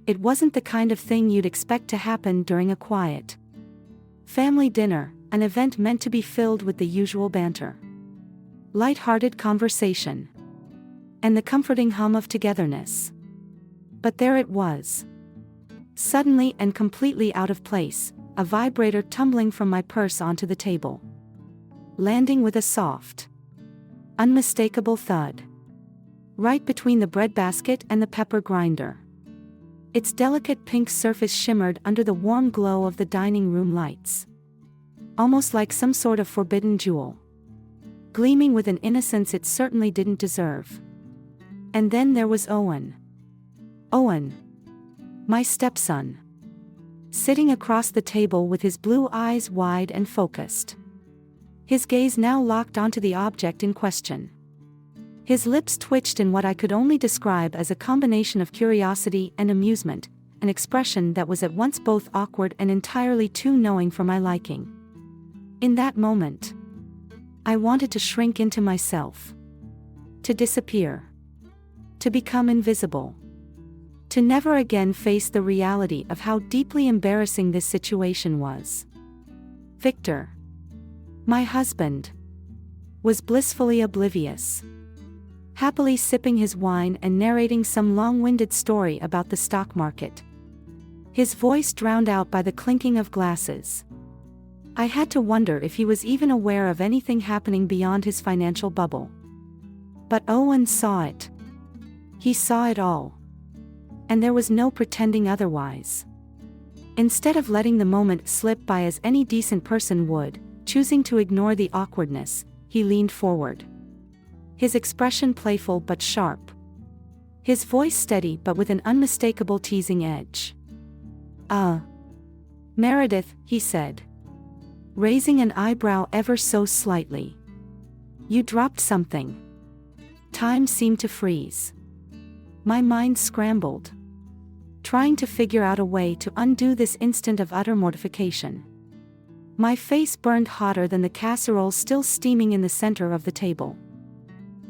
It wasn't the kind of thing you'd expect to happen during a quiet family dinner, an event meant to be filled with the usual banter, light-hearted conversation, and the comforting hum of togetherness. But there it was. Suddenly and completely out of place, a vibrator tumbling from my purse onto the table, landing with a soft, unmistakable thud, right between the breadbasket and the pepper grinder. Its delicate pink surface shimmered under the warm glow of the dining room lights, almost like some sort of forbidden jewel, gleaming with an innocence it certainly didn't deserve. And then there was Owen. Owen, my stepson, sitting across the table with his blue eyes wide and focused, his gaze now locked onto the object in question. His lips twitched in what I could only describe as a combination of curiosity and amusement, an expression that was at once both awkward and entirely too knowing for my liking. In that moment, I wanted to shrink into myself, to disappear, to become invisible, to never again face the reality of how deeply embarrassing this situation was. Victor, my husband, was blissfully oblivious, happily sipping his wine and narrating some long-winded story about the stock market, his voice drowned out by the clinking of glasses. I had to wonder if he was even aware of anything happening beyond his financial bubble. But Owen saw it. He saw it all. And there was no pretending otherwise. Instead of letting the moment slip by as any decent person would, choosing to ignore the awkwardness, he leaned forward, his expression playful but sharp, his voice steady but with an unmistakable teasing edge. Meredith," he said, raising an eyebrow ever so slightly. "You dropped something." Time seemed to freeze. My mind scrambled, trying to figure out a way to undo this instant of utter mortification. My face burned hotter than the casserole still steaming in the center of the table,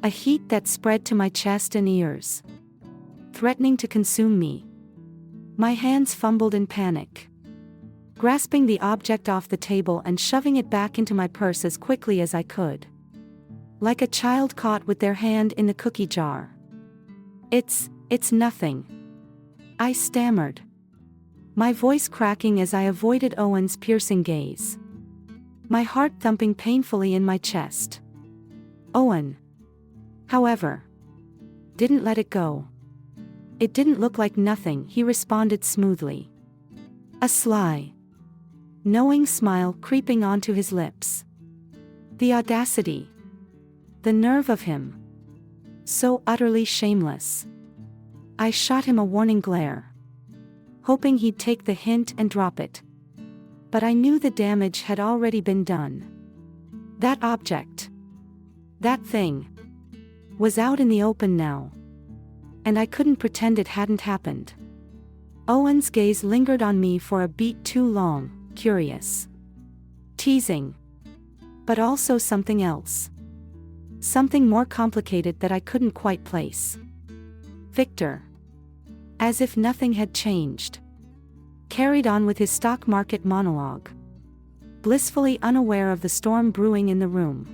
a heat that spread to my chest and ears, threatening to consume me. My hands fumbled in panic, grasping the object off the table and shoving it back into my purse as quickly as I could, like a child caught with their hand in the cookie jar. It's nothing," I stammered, my voice cracking as I avoided Owen's piercing gaze, my heart thumping painfully in my chest. Owen, however, didn't let it go. "It didn't look like nothing," he responded smoothly, a sly, knowing smile creeping onto his lips. The audacity, the nerve of him, so utterly shameless. I shot him a warning glare, hoping he'd take the hint and drop it. But I knew the damage had already been done. That object, that thing, was out in the open now, and I couldn't pretend it hadn't happened. Owen's gaze lingered on me for a beat too long, curious, teasing, but also something else. Something more complicated that I couldn't quite place. Victor, as if nothing had changed, carried on with his stock market monologue, blissfully unaware of the storm brewing in the room.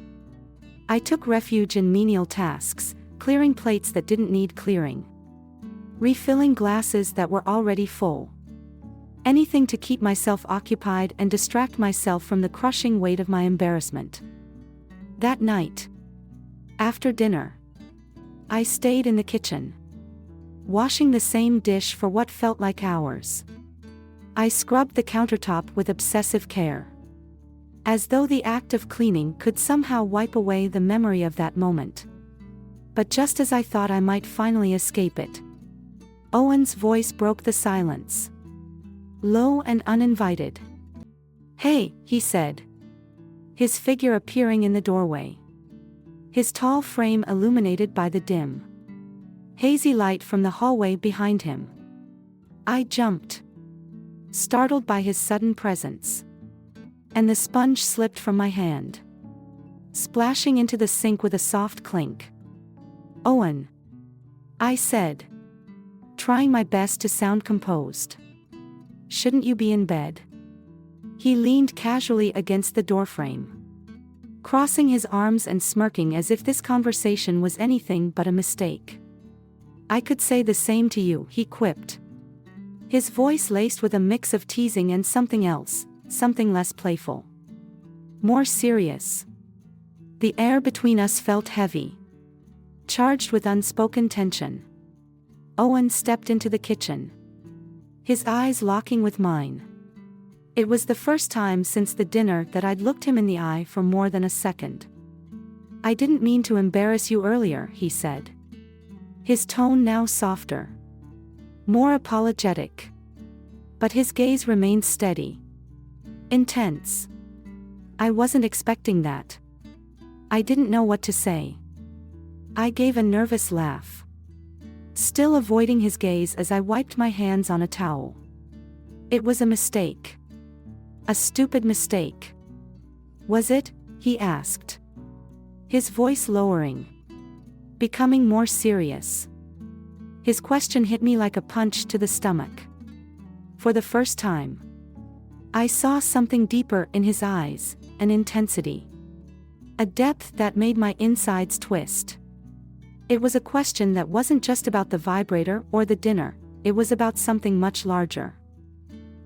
I took refuge in menial tasks, clearing plates that didn't need clearing, refilling glasses that were already full. Anything to keep myself occupied and distract myself from the crushing weight of my embarrassment. That night, after dinner, I stayed in the kitchen, washing the same dish for what felt like hours. I scrubbed the countertop with obsessive care, as though the act of cleaning could somehow wipe away the memory of that moment. But just as I thought I might finally escape it, Owen's voice broke the silence, low and uninvited. "Hey," he said, his figure appearing in the doorway, his tall frame illuminated by the dim, hazy light from the hallway behind him. I jumped, startled by his sudden presence, and the sponge slipped from my hand, splashing into the sink with a soft clink. "Owen," I said, trying my best to sound composed. "Shouldn't you be in bed?" He leaned casually against the doorframe, crossing his arms and smirking as if this conversation was anything but a mistake. "I could say the same to you," he quipped, his voice laced with a mix of teasing and something else, something less playful, more serious. The air between us felt heavy, charged with unspoken tension. Owen stepped into the kitchen, his eyes locking with mine. It was the first time since the dinner that I'd looked him in the eye for more than a second. "I didn't mean to embarrass you earlier," he said, his tone now softer, more apologetic. But his gaze remained steady, intense. "I wasn't expecting that." I didn't know what to say. I gave a nervous laugh, still avoiding his gaze as I wiped my hands on a towel. "It was a mistake. A stupid mistake." "Was it?" he asked, his voice lowering, becoming more serious. His question hit me like a punch to the stomach. For the first time, I saw something deeper in his eyes, an intensity, a depth that made my insides twist. It was a question that wasn't just about the vibrator or the dinner, it was about something much larger,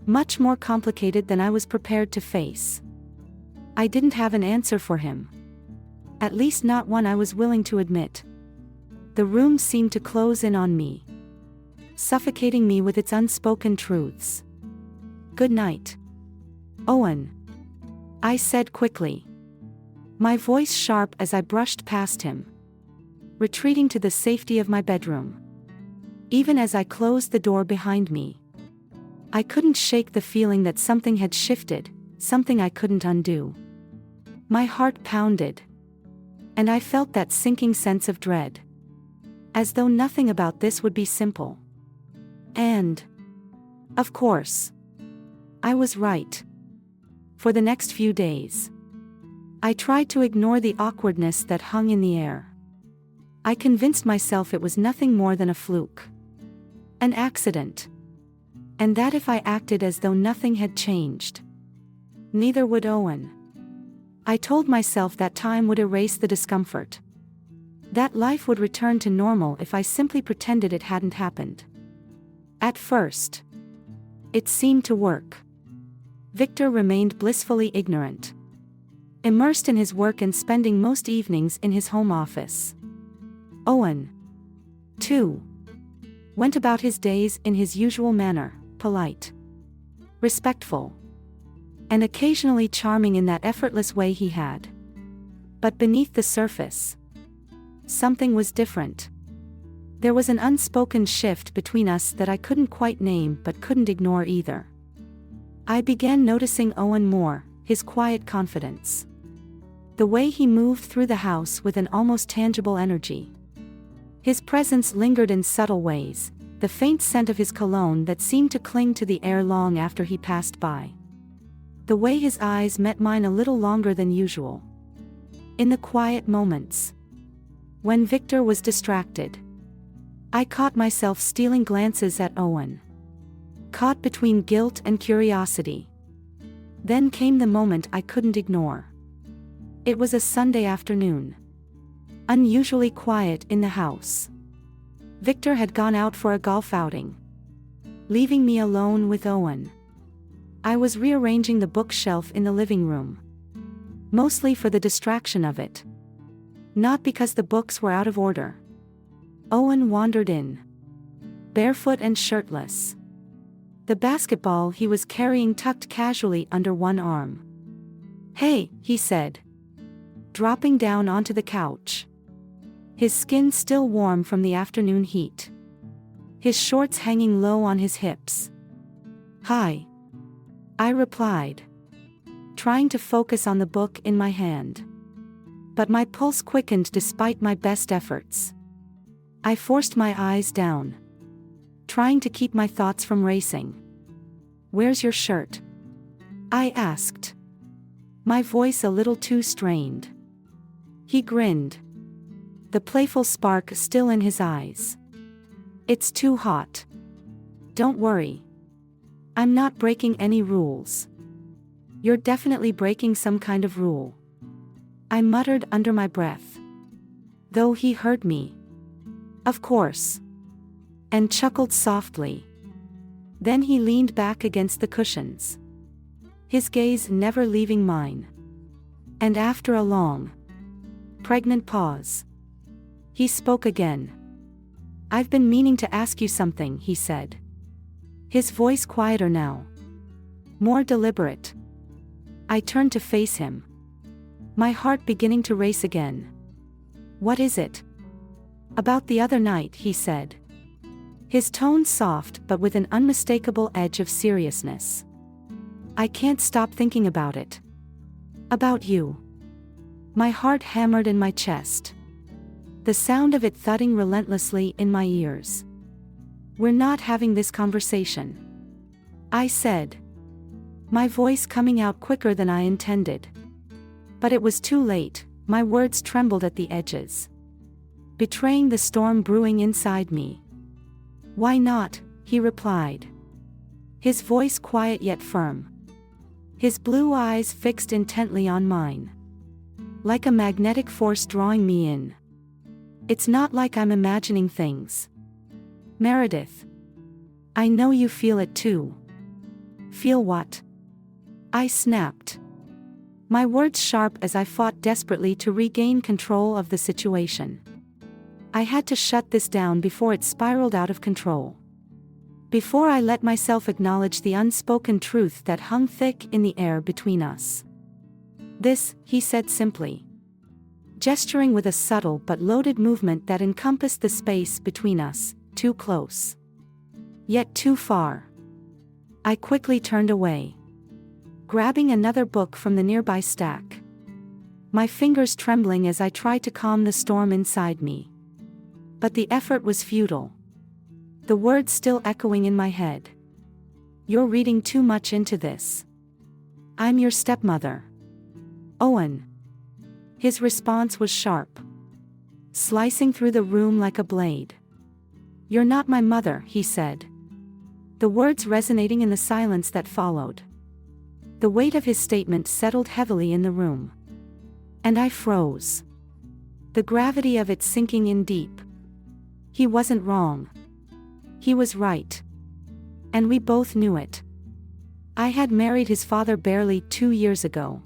much more complicated than I was prepared to face. I didn't have an answer for him, at least not one I was willing to admit. The room seemed to close in on me, suffocating me with its unspoken truths. "Good night, Owen," I said quickly, my voice sharp as I brushed past him, retreating to the safety of my bedroom. Even as I closed the door behind me, I couldn't shake the feeling that something had shifted, something I couldn't undo. My heart pounded, and I felt that sinking sense of dread, as though nothing about this would be simple. And, of course, I was right. For the next few days, I tried to ignore the awkwardness that hung in the air. I convinced myself it was nothing more than a fluke, an accident, and that if I acted as though nothing had changed, neither would Owen. I told myself that time would erase the discomfort, that life would return to normal if I simply pretended it hadn't happened. At first, it seemed to work. Victor remained blissfully ignorant, immersed in his work and spending most evenings in his home office. Owen, too, went about his days in his usual manner, polite, respectful, and occasionally charming in that effortless way he had. But beneath the surface, something was different. There was an unspoken shift between us that I couldn't quite name but couldn't ignore either. I began noticing Owen more, his quiet confidence, the way he moved through the house with an almost tangible energy. His presence lingered in subtle ways, the faint scent of his cologne that seemed to cling to the air long after he passed by. The way his eyes met mine a little longer than usual. In the quiet moments, when Victor was distracted, I caught myself stealing glances at Owen, caught between guilt and curiosity. Then came the moment I couldn't ignore. It was a Sunday afternoon, unusually quiet in the house. Victor had gone out for a golf outing, leaving me alone with Owen. I was rearranging the bookshelf in the living room, mostly for the distraction of it, not because the books were out of order. Owen wandered in, barefoot and shirtless, the basketball he was carrying tucked casually under one arm. "Hey," he said, dropping down onto the couch, his skin still warm from the afternoon heat, his shorts hanging low on his hips. "Hi," I replied, trying to focus on the book in my hand. But my pulse quickened despite my best efforts. I forced my eyes down, trying to keep my thoughts from racing. "Where's your shirt?" I asked, my voice a little too strained. He grinned, the playful spark still in his eyes. "It's too hot." Don't worry. I'm not breaking any rules. You're definitely breaking some kind of rule. I muttered under my breath. Though he heard me. Of course. And chuckled softly. Then he leaned back against the cushions. His gaze never leaving mine. And after a long, pregnant pause, he spoke again. I've been meaning to ask you something, he said. His voice quieter now. More deliberate. I turned to face him. My heart beginning to race again. What is it? About the other night, he said. His tone soft but with an unmistakable edge of seriousness. I can't stop thinking about it. About you. My heart hammered in my chest. The sound of it thudding relentlessly in my ears. We're not having this conversation. I said. My voice coming out quicker than I intended. But it was too late, my words trembled at the edges, betraying the storm brewing inside me. Why not? He replied. His voice quiet yet firm. His blue eyes fixed intently on mine. Like a magnetic force drawing me in. It's not like I'm imagining things. Meredith. I know you feel it too. Feel what? I snapped. My words sharp as I fought desperately to regain control of the situation. I had to shut this down before it spiraled out of control. Before I let myself acknowledge the unspoken truth that hung thick in the air between us. This, he said simply. Gesturing with a subtle but loaded movement that encompassed the space between us, too close. Yet too far. I quickly turned away. Grabbing another book from the nearby stack. My fingers trembling as I tried to calm the storm inside me. But the effort was futile. The words still echoing in my head. You're reading too much into this. I'm your stepmother. Owen. His response was sharp. Slicing through the room like a blade. You're not my mother, he said. The words resonating in the silence that followed. The weight of his statement settled heavily in the room. And I froze. The gravity of it sinking in deep. He wasn't wrong. He was right. And we both knew it. I had married his father barely 2 years ago.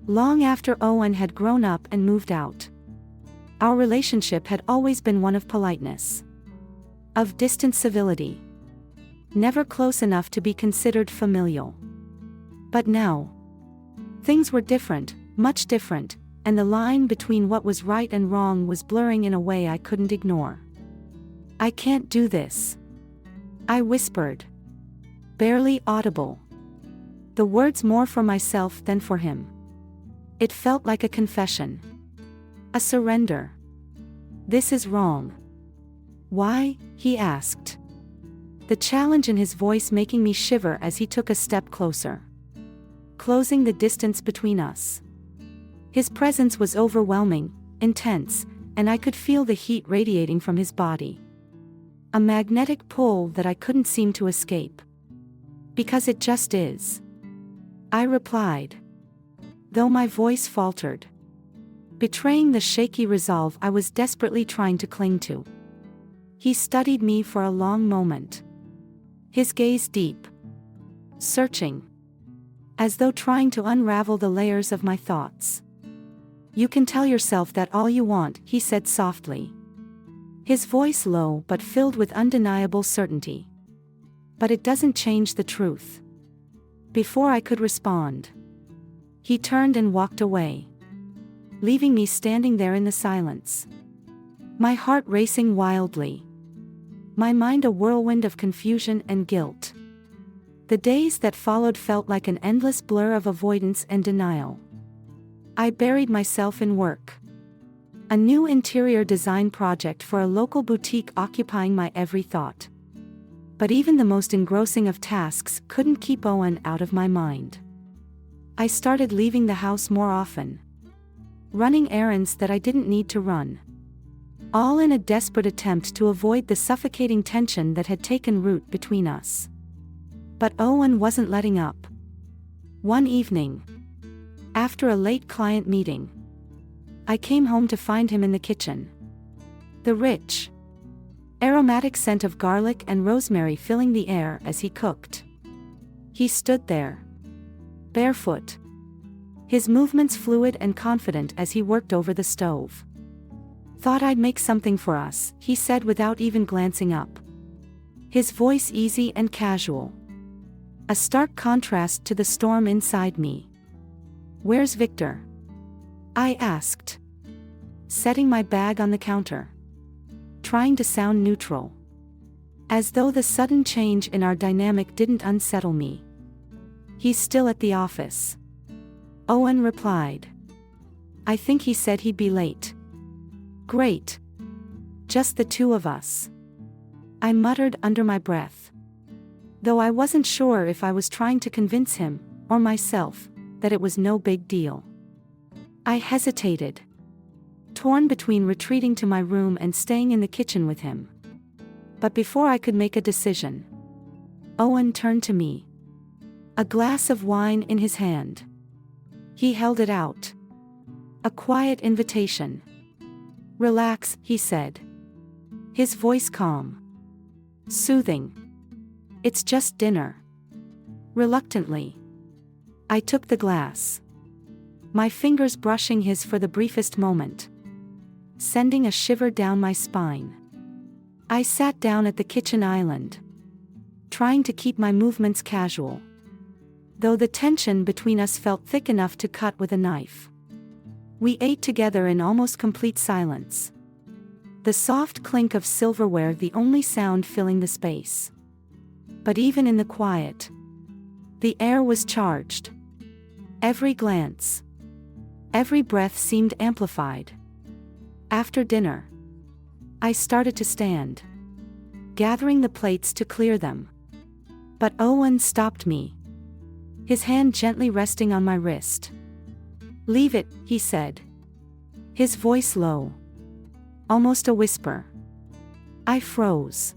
Long after Owen had grown up and moved out. Our relationship had always been one of politeness. Of distant civility. Never close enough to be considered familial. But now, things were different, much different, and the line between what was right and wrong was blurring in a way I couldn't ignore. I can't do this. I whispered. Barely audible. The words more for myself than for him. It felt like a confession. A surrender. This is wrong. Why? He asked. The challenge in his voice making me shiver as he took a step closer. Closing the distance between us. His presence was overwhelming, intense, and I could feel the heat radiating from his body. A magnetic pull that I couldn't seem to escape. Because it just is. I replied. Though my voice faltered. Betraying the shaky resolve I was desperately trying to cling to. He studied me for a long moment. His gaze deep. Searching. As though trying to unravel the layers of my thoughts. You can tell yourself that all you want, he said softly. His voice low but filled with undeniable certainty. But it doesn't change the truth. Before I could respond, he turned and walked away. Leaving me standing there in the silence. My heart racing wildly. My mind a whirlwind of confusion and guilt. The days that followed felt like an endless blur of avoidance and denial. I buried myself in work. A new interior design project for a local boutique occupying my every thought. But even the most engrossing of tasks couldn't keep Owen out of my mind. I started leaving the house more often. Running errands that I didn't need to run. all in a desperate attempt to avoid the suffocating tension that had taken root between us. But Owen wasn't letting up. One evening, after a late client meeting, I came home to find him in the kitchen. The rich, aromatic scent of garlic and rosemary filling the air as he cooked. He stood there, barefoot, his movements fluid and confident as he worked over the stove. "Thought I'd make something for us," he said without even glancing up. His voice easy and casual, a stark contrast to the storm inside me. "Where's Victor?" I asked, setting my bag on the counter, trying to sound neutral, as though the sudden change in our dynamic didn't unsettle me. "He's still at the office," Owen replied. "I think he said he'd be late." "Great. Just the two of us," I muttered under my breath, though I wasn't sure if I was trying to convince him, or myself, that it was no big deal. I hesitated, torn between retreating to my room and staying in the kitchen with him. But before I could make a decision, Owen turned to me, a glass of wine in his hand. He held it out, a quiet invitation. "Relax," he said, his voice calm, soothing. "It's just dinner." Reluctantly, I took the glass, my fingers brushing his for the briefest moment, sending a shiver down my spine. I sat down at the kitchen island, trying to keep my movements casual, though the tension between us felt thick enough to cut with a knife. We ate together in almost complete silence, the soft clink of silverware the only sound filling the space. But even in the quiet, the air was charged. Every glance, every breath seemed amplified. After dinner, I started to stand, gathering the plates to clear them. But Owen stopped me, his hand gently resting on my wrist. "Leave it," he said, his voice low, almost a whisper. I froze,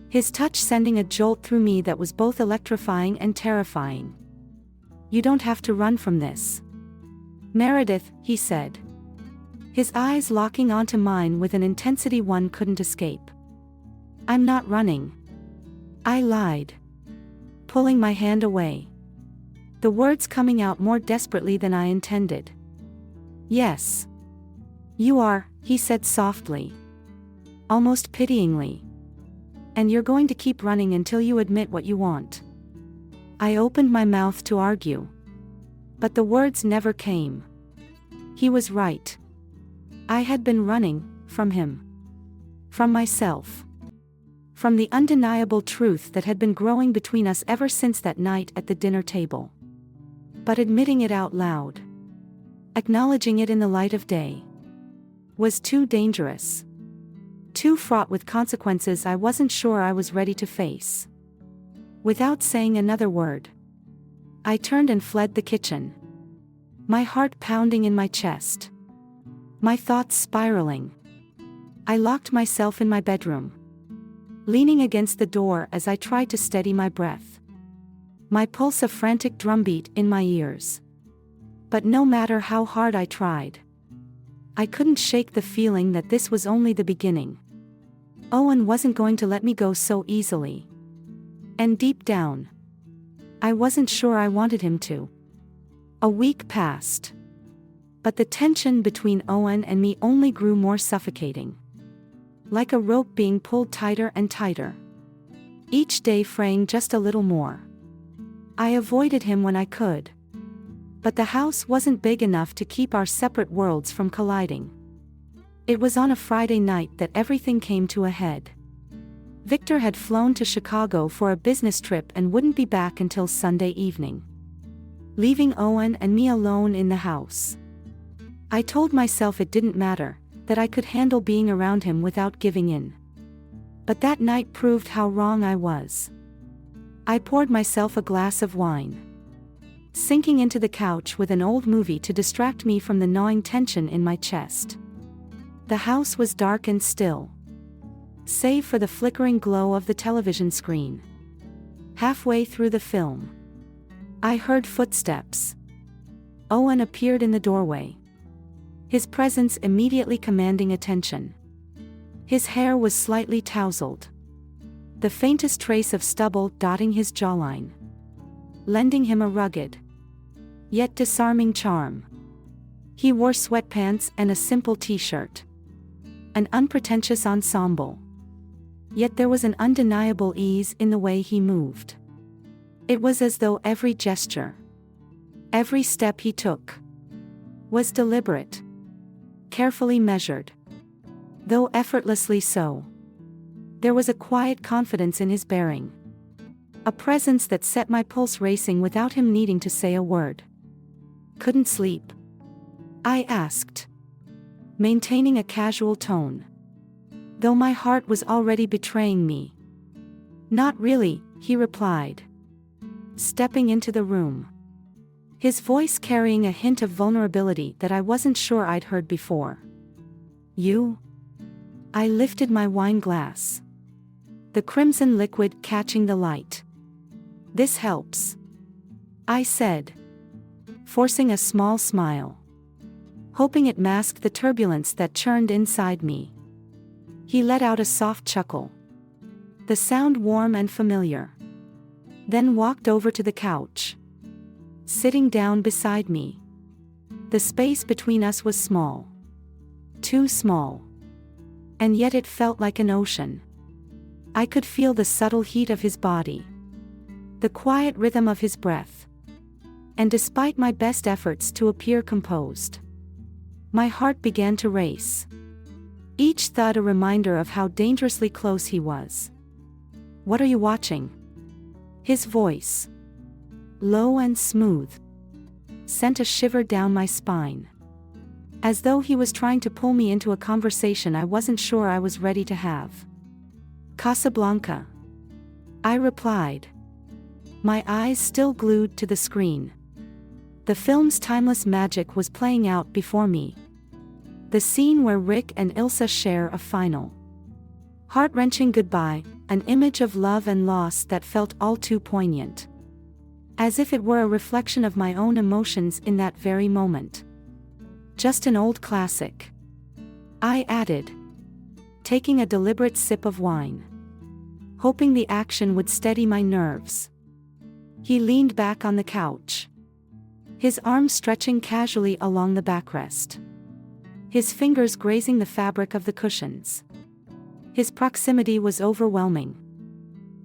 his touch sending a jolt through me that was both electrifying and terrifying. "You don't have to run from this, Meredith," he said, his eyes locking onto mine with an intensity one couldn't escape. "I'm not running," I lied, pulling my hand away, the words coming out more desperately than I intended. "Yes, you are," he said softly, almost pityingly. "And you're going to keep running until you admit what you want." I opened my mouth to argue, but the words never came. He was right. I had been running from him, from myself, from the undeniable truth that had been growing between us ever since that night at the dinner table. But admitting it out loud, acknowledging it in the light of day, was too dangerous, too fraught with consequences I wasn't sure I was ready to face. Without saying another word, I turned and fled the kitchen, my heart pounding in my chest, my thoughts spiraling. I locked myself in my bedroom, leaning against the door as I tried to steady my breath, my pulse a frantic drumbeat in my ears. But no matter how hard I tried, I couldn't shake the feeling that this was only the beginning. Owen wasn't going to let me go so easily. And deep down, I wasn't sure I wanted him to. A week passed, but the tension between Owen and me only grew more suffocating, like a rope being pulled tighter and tighter, each day fraying just a little more. I avoided him when I could, but the house wasn't big enough to keep our separate worlds from colliding. It was on a Friday night that everything came to a head. Victor had flown to Chicago for a business trip and wouldn't be back until Sunday evening, leaving Owen and me alone in the house. I told myself it didn't matter, that I could handle being around him without giving in. But that night proved how wrong I was. I poured myself a glass of wine, sinking into the couch with an old movie to distract me from the gnawing tension in my chest. The house was dark and still, save for the flickering glow of the television screen. Halfway through the film, I heard footsteps. Owen appeared in the doorway, his presence immediately commanding attention. His hair was slightly tousled, the faintest trace of stubble dotting his jawline, lending him a rugged, yet disarming charm. He wore sweatpants and a simple t-shirt, an unpretentious ensemble. Yet there was an undeniable ease in the way he moved. It was as though every gesture, every step he took, was deliberate, carefully measured. Though effortlessly so, there was a quiet confidence in his bearing, a presence that set my pulse racing without him needing to say a word. "Couldn't sleep?" I asked, maintaining a casual tone, though my heart was already betraying me. "Not really," he replied, stepping into the room, his voice carrying a hint of vulnerability that I wasn't sure I'd heard before. "You?" I lifted my wine glass, the crimson liquid catching the light. "This helps," I said, forcing a small smile, hoping it masked the turbulence that churned inside me. He let out a soft chuckle, the sound warm and familiar, then walked over to the couch, sitting down beside me. The space between us was small, too small, and yet it felt like an ocean. I could feel the subtle heat of his body, the quiet rhythm of his breath, and despite my best efforts to appear composed, my heart began to race, each thud a reminder of how dangerously close he was. "What are you watching?" His voice, low and smooth, sent a shiver down my spine, as though he was trying to pull me into a conversation I wasn't sure I was ready to have. "Casablanca," I replied, my eyes still glued to the screen. The film's timeless magic was playing out before me. The scene where Rick and Ilsa share a final, heart-wrenching goodbye, an image of love and loss that felt all too poignant, as if it were a reflection of my own emotions in that very moment. "Just an old classic," I added, taking a deliberate sip of wine, hoping the action would steady my nerves. He leaned back on the couch, his arms stretching casually along the backrest, his fingers grazing the fabric of the cushions. His proximity was overwhelming,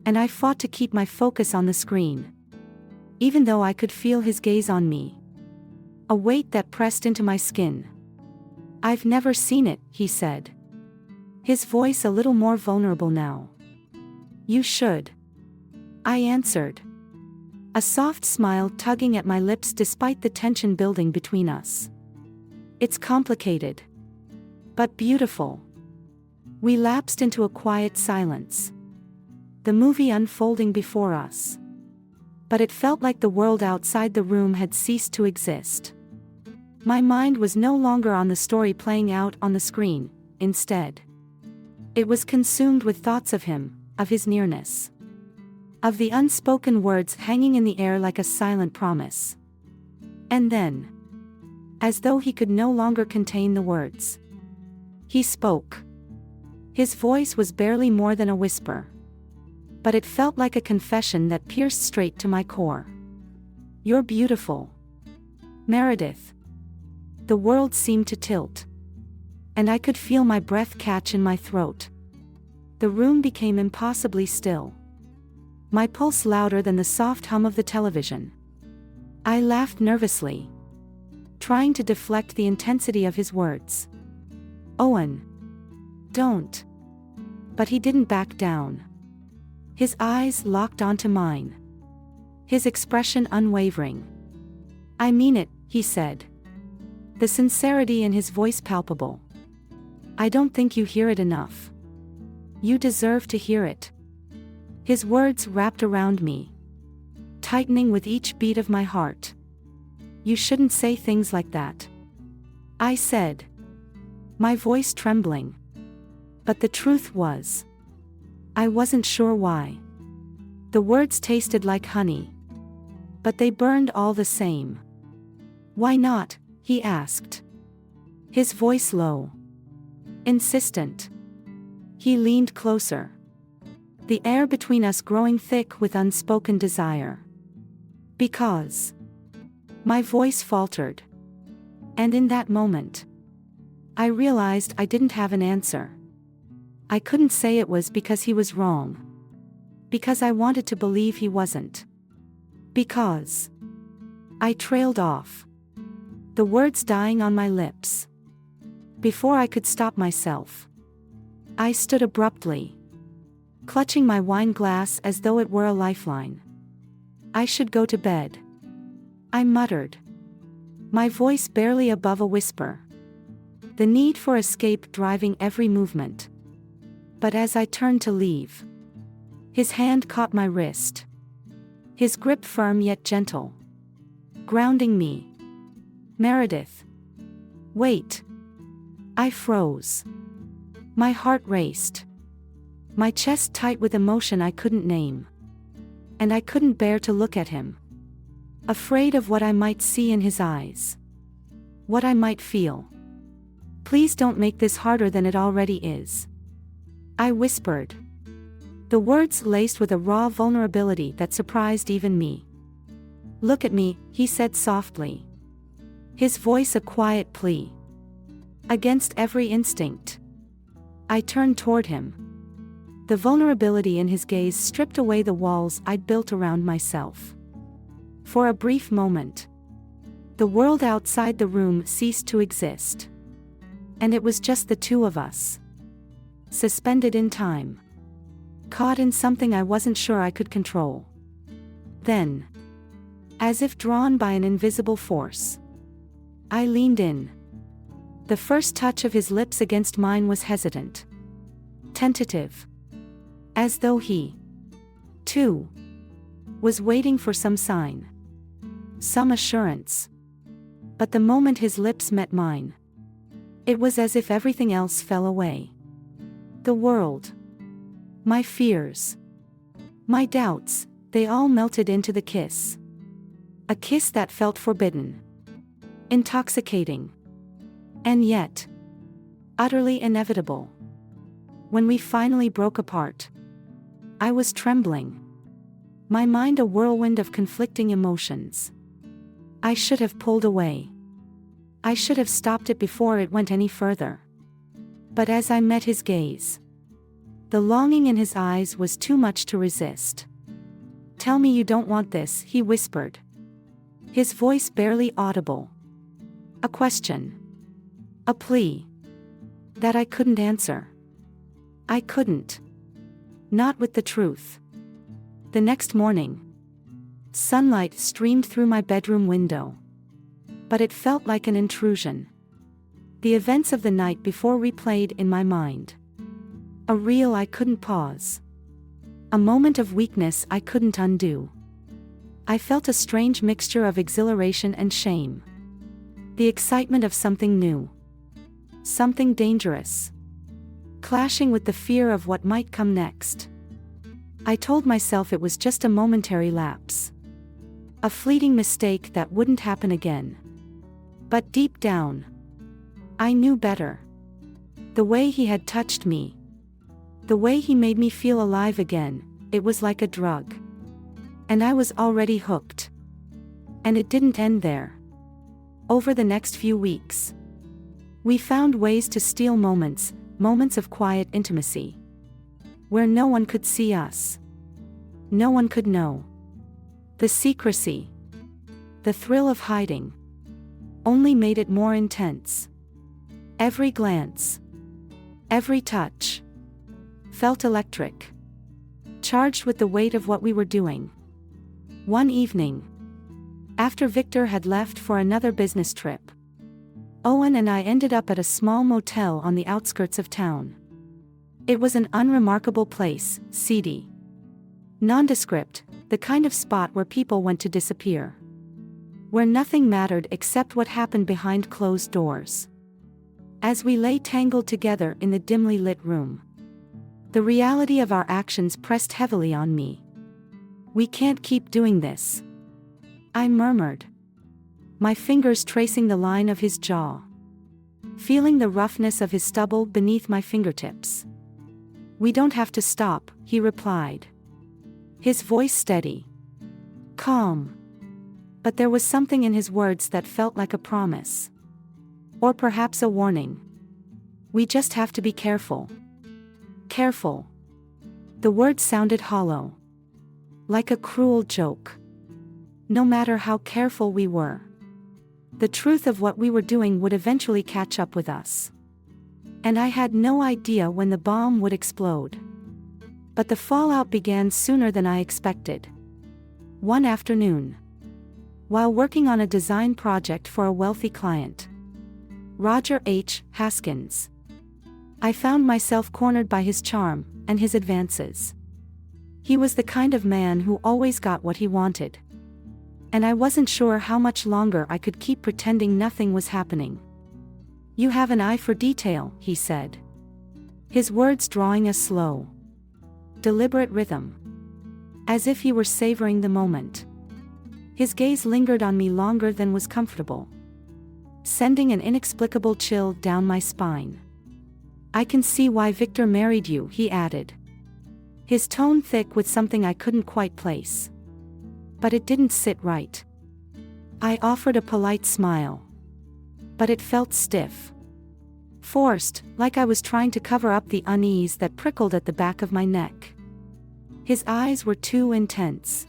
and I fought to keep my focus on the screen, even though I could feel his gaze on me, a weight that pressed into my skin. "I've never seen it," he said, his voice a little more vulnerable now. "You should," I answered, a soft smile tugging at my lips despite the tension building between us. "It's complicated, but beautiful." We lapsed into a quiet silence, the movie unfolding before us. But it felt like the world outside the room had ceased to exist. My mind was no longer on the story playing out on the screen. Instead, it was consumed with thoughts of him, of his nearness, of the unspoken words hanging in the air like a silent promise. And then, as though he could no longer contain the words, he spoke. His voice was barely more than a whisper, but it felt like a confession that pierced straight to my core. "You're beautiful, Meredith." The world seemed to tilt, and I could feel my breath catch in my throat. The room became impossibly still, my pulse louder than the soft hum of the television. I laughed nervously, trying to deflect the intensity of his words. "Owen, don't." But he didn't back down. His eyes locked onto mine, his expression unwavering. "I mean it," he said, the sincerity in his voice palpable. "I don't think you hear it enough. You deserve to hear it." His words wrapped around me, tightening with each beat of my heart. "You shouldn't say things like that," I said, my voice trembling. But the truth was, I wasn't sure why. The words tasted like honey, but they burned all the same. "Why not?" he asked. His voice low, insistent. He leaned closer, the air between us growing thick with unspoken desire. "Because." My voice faltered. And in that moment, I realized I didn't have an answer. I couldn't say it was because he was wrong. Because I wanted to believe he wasn't. Because. I trailed off, the words dying on my lips. Before I could stop myself, I stood abruptly, clutching my wine glass as though it were a lifeline. "I should go to bed," I muttered, my voice barely above a whisper, the need for escape driving every movement. But as I turned to leave, his hand caught my wrist, his grip firm yet gentle, grounding me. "Meredith." "Wait." I froze. My heart raced, my chest tight with emotion I couldn't name. And I couldn't bear to look at him, afraid of what I might see in his eyes, what I might feel. "Please don't make this harder than it already is," I whispered, the words laced with a raw vulnerability that surprised even me. "Look at me," he said softly, his voice a quiet plea. Against every instinct, I turned toward him. The vulnerability in his gaze stripped away the walls I'd built around myself. For a brief moment, the world outside the room ceased to exist. And it was just the two of us, suspended in time, caught in something I wasn't sure I could control. Then, as if drawn by an invisible force, I leaned in. The first touch of his lips against mine was hesitant, tentative, as though he, too, was waiting for some sign, some assurance. But the moment his lips met mine, it was as if everything else fell away. The world, my fears, my doubts, they all melted into the kiss. A kiss that felt forbidden, intoxicating, and yet utterly inevitable. When we finally broke apart, I was trembling, my mind a whirlwind of conflicting emotions. I should have pulled away. I should have stopped it before it went any further. But as I met his gaze, the longing in his eyes was too much to resist. "Tell me you don't want this," he whispered, his voice barely audible. A question, a plea, that I couldn't answer. I couldn't. Not with the truth. The next morning, sunlight streamed through my bedroom window. But it felt like an intrusion. The events of the night before replayed in my mind. A reel I couldn't pause. A moment of weakness I couldn't undo. I felt a strange mixture of exhilaration and shame. The excitement of something new. Something dangerous. Clashing with the fear of what might come next. I told myself it was just a momentary lapse. A fleeting mistake that wouldn't happen again. But deep down, I knew better. The way he had touched me, the way he made me feel alive again, it was like a drug. And I was already hooked. And it didn't end there. Over the next few weeks, we found ways to steal moments of quiet intimacy, where no one could see us. No one could know. The secrecy, the thrill of hiding, only made it more intense. Every glance, every touch, felt electric, charged with the weight of what we were doing. One evening, after Victor had left for another business trip, Owen and I ended up at a small motel on the outskirts of town. It was an unremarkable place, seedy, nondescript, the kind of spot where people went to disappear. Where nothing mattered except what happened behind closed doors. As we lay tangled together in the dimly lit room, the reality of our actions pressed heavily on me. "We can't keep doing this," I murmured, my fingers tracing the line of his jaw, feeling the roughness of his stubble beneath my fingertips. "We don't have to stop," he replied, his voice steady, calm. But there was something in his words that felt like a promise. Or perhaps a warning. "We just have to be careful." Careful. The word sounded hollow, like a cruel joke. No matter how careful we were, the truth of what we were doing would eventually catch up with us. And I had no idea when the bomb would explode. But the fallout began sooner than I expected. One afternoon, while working on a design project for a wealthy client, Roger H. Haskins, I found myself cornered by his charm and his advances. He was the kind of man who always got what he wanted. And I wasn't sure how much longer I could keep pretending nothing was happening. "You have an eye for detail," he said, his words drawing a slow, deliberate rhythm, as if he were savoring the moment. His gaze lingered on me longer than was comfortable, sending an inexplicable chill down my spine. "I can see why Victor married you," he added, his tone thick with something I couldn't quite place. But it didn't sit right. I offered a polite smile, but it felt stiff, forced, like I was trying to cover up the unease that prickled at the back of my neck. His eyes were too intense,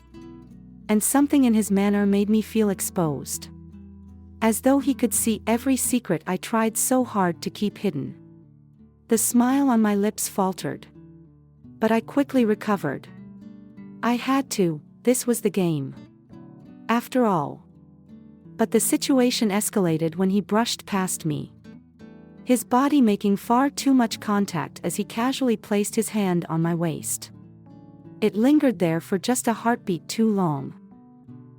and something in his manner made me feel exposed, as though he could see every secret I tried so hard to keep hidden. The smile on my lips faltered, but I quickly recovered. I had to. This was the game, after all. But the situation escalated when he brushed past me, his body making far too much contact as he casually placed his hand on my waist. It lingered there for just a heartbeat too long,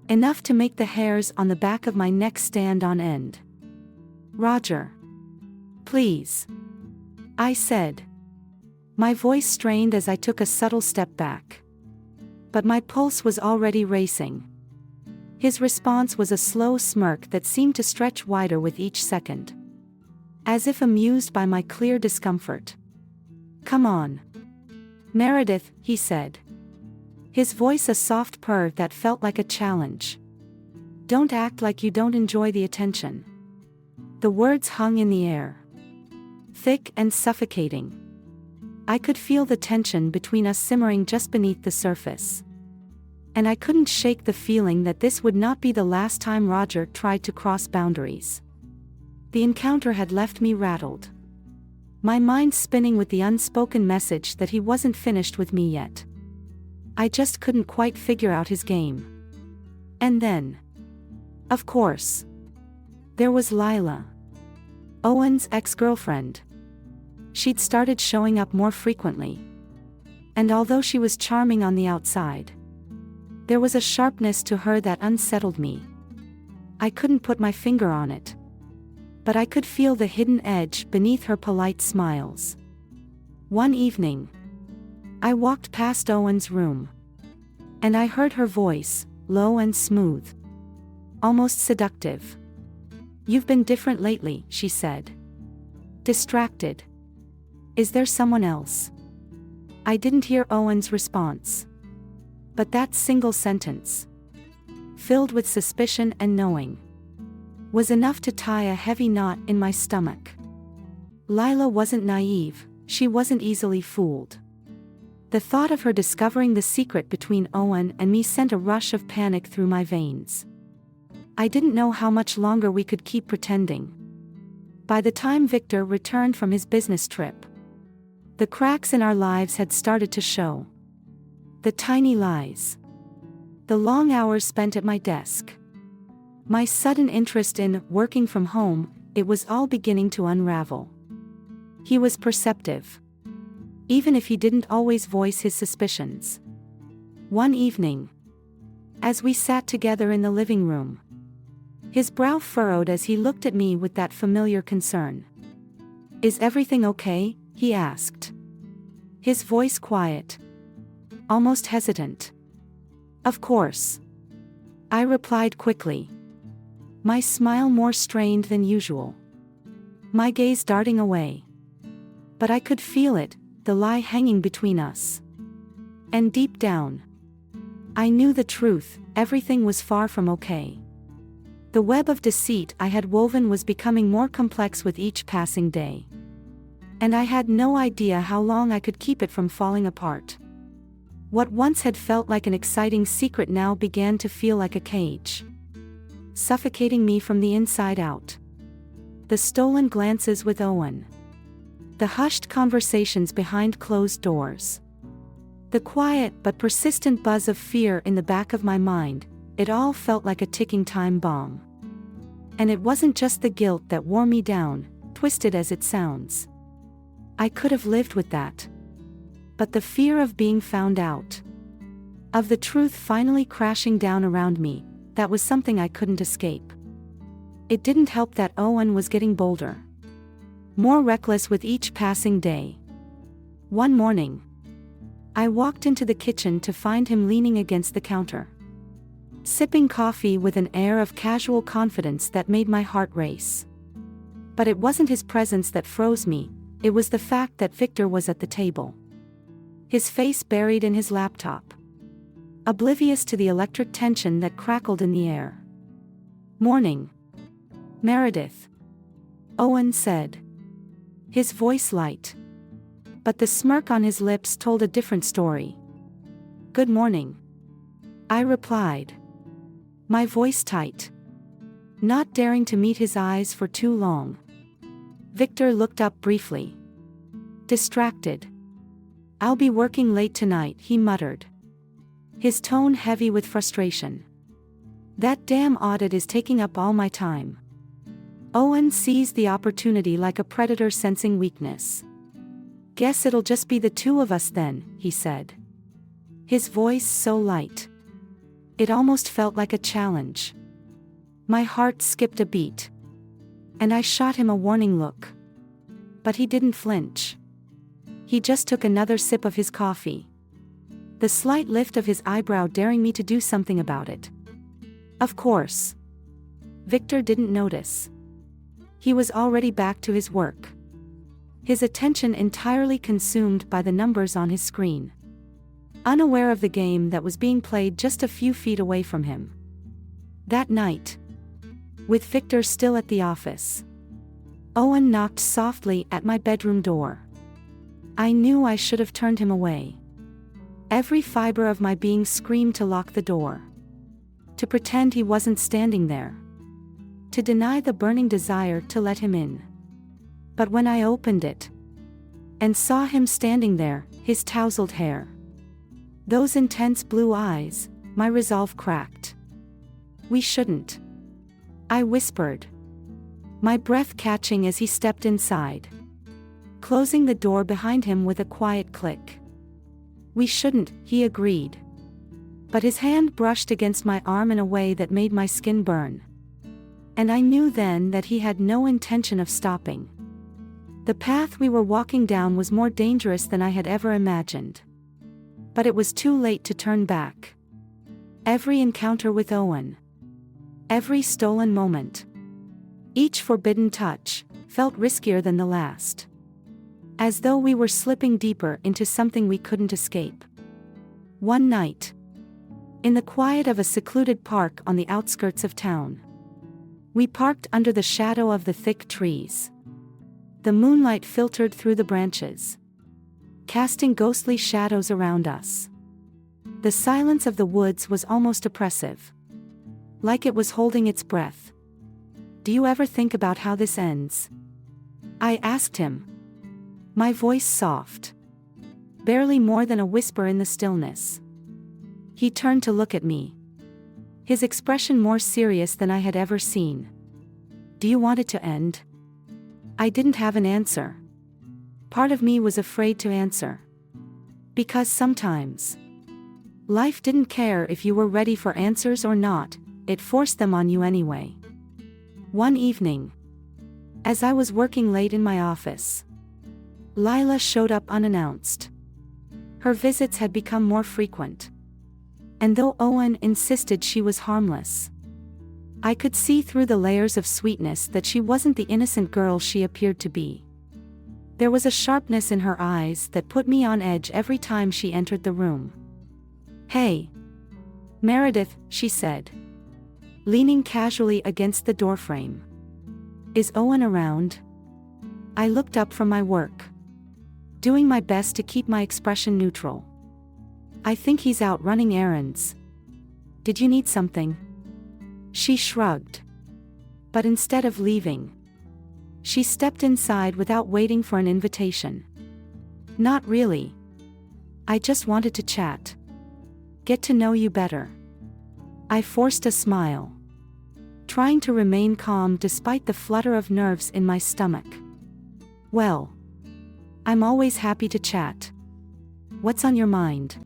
enough to make the hairs on the back of my neck stand on end. "Roger, please," I said, my voice strained as I took a subtle step back. But my pulse was already racing. His response was a slow smirk that seemed to stretch wider with each second, as if amused by my clear discomfort. "Come on, Meredith," he said, his voice a soft purr that felt like a challenge. "Don't act like you don't enjoy the attention." The words hung in the air, thick and suffocating. I could feel the tension between us simmering just beneath the surface. And I couldn't shake the feeling that this would not be the last time Roger tried to cross boundaries. The encounter had left me rattled, my mind spinning with the unspoken message that he wasn't finished with me yet. I just couldn't quite figure out his game. And then, of course, there was Lila, Owen's ex-girlfriend. She'd started showing up more frequently. And although she was charming on the outside, there was a sharpness to her that unsettled me. I couldn't put my finger on it, but I could feel the hidden edge beneath her polite smiles. One evening, I walked past Owen's room, and I heard her voice, low and smooth, almost seductive. "You've been different lately," she said. "Distracted. Is there someone else?" I didn't hear Owen's response. But that single sentence, filled with suspicion and knowing, was enough to tie a heavy knot in my stomach. Lila wasn't naive, she wasn't easily fooled. The thought of her discovering the secret between Owen and me sent a rush of panic through my veins. I didn't know how much longer we could keep pretending. By the time Victor returned from his business trip, the cracks in our lives had started to show. The tiny lies, the long hours spent at my desk, my sudden interest in working from home, it was all beginning to unravel. He was perceptive, even if he didn't always voice his suspicions. One evening, as we sat together in the living room, his brow furrowed as he looked at me with that familiar concern. "Is everything okay?" he asked. His voice quiet. Almost hesitant. "Of course," I replied quickly. My smile more strained than usual. My gaze darting away. But I could feel it, the lie hanging between us. And deep down, I knew the truth, everything was far from okay. The web of deceit I had woven was becoming more complex with each passing day. And I had no idea how long I could keep it from falling apart. What once had felt like an exciting secret now began to feel like a cage, suffocating me from the inside out. The stolen glances with Owen. The hushed conversations behind closed doors. The quiet but persistent buzz of fear in the back of my mind, it all felt like a ticking time bomb. And it wasn't just the guilt that wore me down, twisted as it sounds. I could have lived with that. But the fear of being found out, of the truth finally crashing down around me, that was something I couldn't escape. It didn't help that Owen was getting bolder, more reckless with each passing day. One morning, I walked into the kitchen to find him leaning against the counter, sipping coffee with an air of casual confidence that made my heart race. But it wasn't his presence that froze me, it was the fact that Victor was at the table, his face buried in his laptop, oblivious to the electric tension that crackled in the air. "Morning, Meredith," Owen said, his voice light. But the smirk on his lips told a different story. "Good morning," I replied, my voice tight, not daring to meet his eyes for too long. Victor looked up briefly, distracted. "I'll be working late tonight," he muttered, his tone heavy with frustration. "That damn audit is taking up all my time." Owen seized the opportunity like a predator sensing weakness. "Guess it'll just be the two of us then," he said, his voice so light, it almost felt like a challenge. My heart skipped a beat, and I shot him a warning look. But he didn't flinch. He just took another sip of his coffee, the slight lift of his eyebrow daring me to do something about it. Of course, Victor didn't notice. He was already back to his work, his attention entirely consumed by the numbers on his screen, unaware of the game that was being played just a few feet away from him. That night, with Victor still at the office, Owen knocked softly at my bedroom door. I knew I should have turned him away. Every fiber of my being screamed to lock the door, to pretend he wasn't standing there, to deny the burning desire to let him in. But when I opened it, and saw him standing there, his tousled hair, those intense blue eyes, my resolve cracked. "We shouldn't," I whispered, my breath catching as he stepped inside, closing the door behind him with a quiet click. "We shouldn't," he agreed. But his hand brushed against my arm in a way that made my skin burn. And I knew then that he had no intention of stopping. The path we were walking down was more dangerous than I had ever imagined. But it was too late to turn back. Every encounter with Owen, every stolen moment, each forbidden touch, felt riskier than the last. As though we were slipping deeper into something we couldn't escape. One night, in the quiet of a secluded park on the outskirts of town, we parked under the shadow of the thick trees. The moonlight filtered through the branches, casting ghostly shadows around us. The silence of the woods was almost oppressive, like it was holding its breath. "Do you ever think about how this ends?" I asked him, my voice soft, barely more than a whisper in the stillness. He turned to look at me, his expression more serious than I had ever seen. "Do you want it to end?" I didn't have an answer. Part of me was afraid to answer. Because sometimes, life didn't care if you were ready for answers or not, it forced them on you anyway. One evening, As I was working late in my office, Lila showed up unannounced. Her visits had become more frequent. And though Owen insisted she was harmless, I could see through the layers of sweetness that she wasn't the innocent girl she appeared to be. There was a sharpness in her eyes that put me on edge every time she entered the room. "Hey, Meredith," she said, leaning casually against the doorframe. "Is Owen around?" I looked up from my work, doing my best to keep my expression neutral. "I think he's out running errands. Did you need something?" She shrugged. But instead of leaving, she stepped inside without waiting for an invitation. "Not really. I just wanted to chat. Get to know you better." I forced a smile, trying to remain calm despite the flutter of nerves in my stomach. "Well, I'm always happy to chat. What's on your mind?"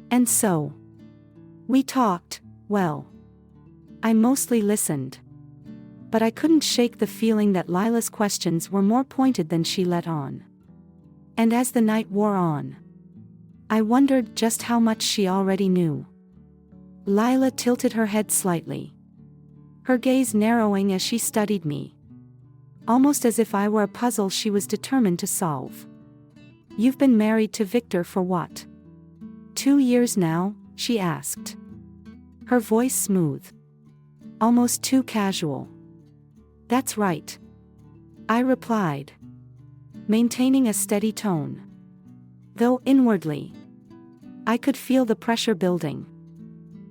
And so, we talked. Well, I mostly listened. But I couldn't shake the feeling that Lila's questions were more pointed than she let on. And as the night wore on, I wondered just how much she already knew. Lila tilted her head slightly, her gaze narrowing as she studied me, almost as if I were a puzzle she was determined to solve. "You've been married to Victor for what? 2 years now?" she asked, her voice smooth, almost too casual. "That's right," I replied, maintaining a steady tone, though inwardly, I could feel the pressure building.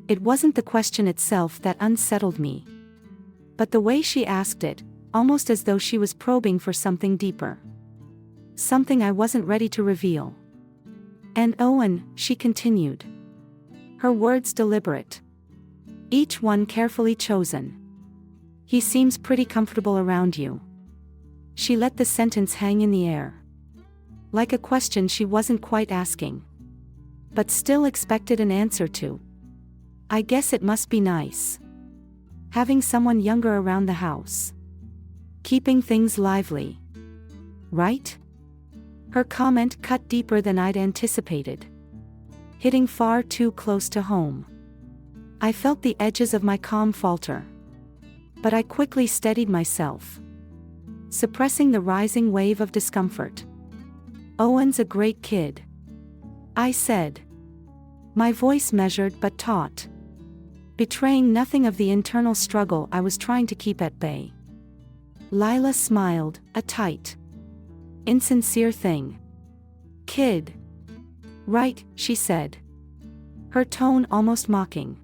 It wasn't the question itself that unsettled me, but the way she asked it, almost as though she was probing for something deeper. Something I wasn't ready to reveal. "And Owen," she continued, her words deliberate, each one carefully chosen. "He seems pretty comfortable around you." She let the sentence hang in the air, like a question she wasn't quite asking, but still expected an answer to. "I guess it must be nice, having someone younger around the house. Keeping things lively. Right?" Her comment cut deeper than I'd anticipated, hitting far too close to home. I felt the edges of my calm falter, but I quickly steadied myself, suppressing the rising wave of discomfort. "Owen's a great kid," I said, my voice measured but taut, betraying nothing of the internal struggle I was trying to keep at bay. Lila smiled, a tight, insincere thing. "Kid. Right," she said, her tone almost mocking.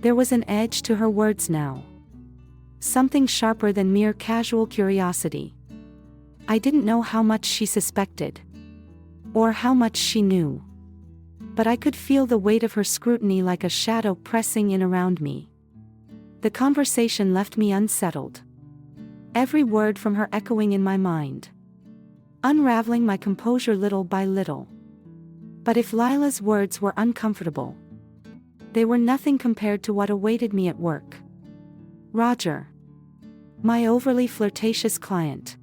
There was an edge to her words now, something sharper than mere casual curiosity. I didn't know how much she suspected, or how much she knew, but I could feel the weight of her scrutiny like a shadow pressing in around me. The conversation left me unsettled, every word from her echoing in my mind, unraveling my composure little by little. But if Lila's words were uncomfortable, they were nothing compared to what awaited me at work. Roger, my overly flirtatious client,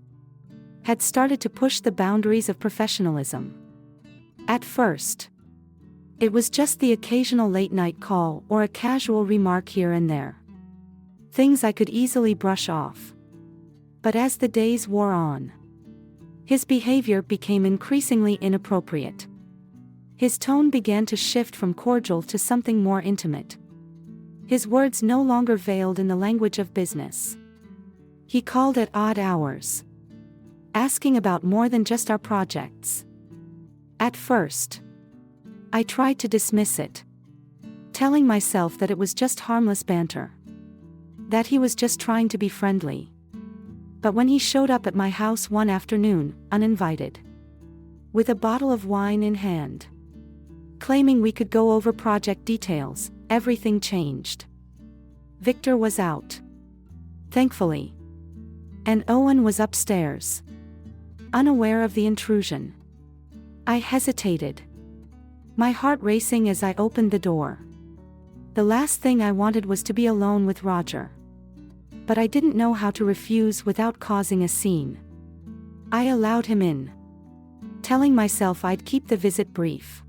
had started to push the boundaries of professionalism. At first, it was just the occasional late-night call or a casual remark here and there, things I could easily brush off. But as the days wore on, his behavior became increasingly inappropriate. His tone began to shift from cordial to something more intimate. His words no longer veiled in the language of business. He called at odd hours, asking about more than just our projects. At first, I tried to dismiss it, telling myself that it was just harmless banter, that he was just trying to be friendly. But when he showed up at my house one afternoon, uninvited, with a bottle of wine in hand, claiming we could go over project details, everything changed. Victor was out, thankfully, and Owen was upstairs, unaware of the intrusion. I hesitated, my heart racing as I opened the door. The last thing I wanted was to be alone with Roger. But I didn't know how to refuse without causing a scene. I allowed him in, telling myself I'd keep the visit brief.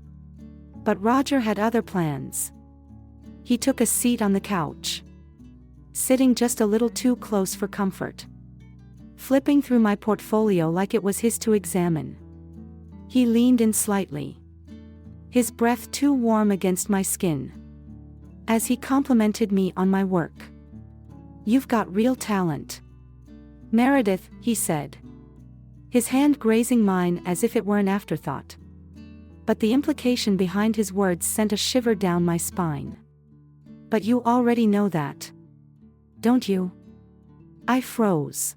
But Roger had other plans. He took a seat on the couch, sitting just a little too close for comfort, flipping through my portfolio like it was his to examine. He leaned in slightly, his breath too warm against my skin, as he complimented me on my work. "You've got real talent, Meredith," he said, his hand grazing mine as if it were an afterthought. But the implication behind his words sent a shiver down my spine. "But you already know that, don't you?" I froze.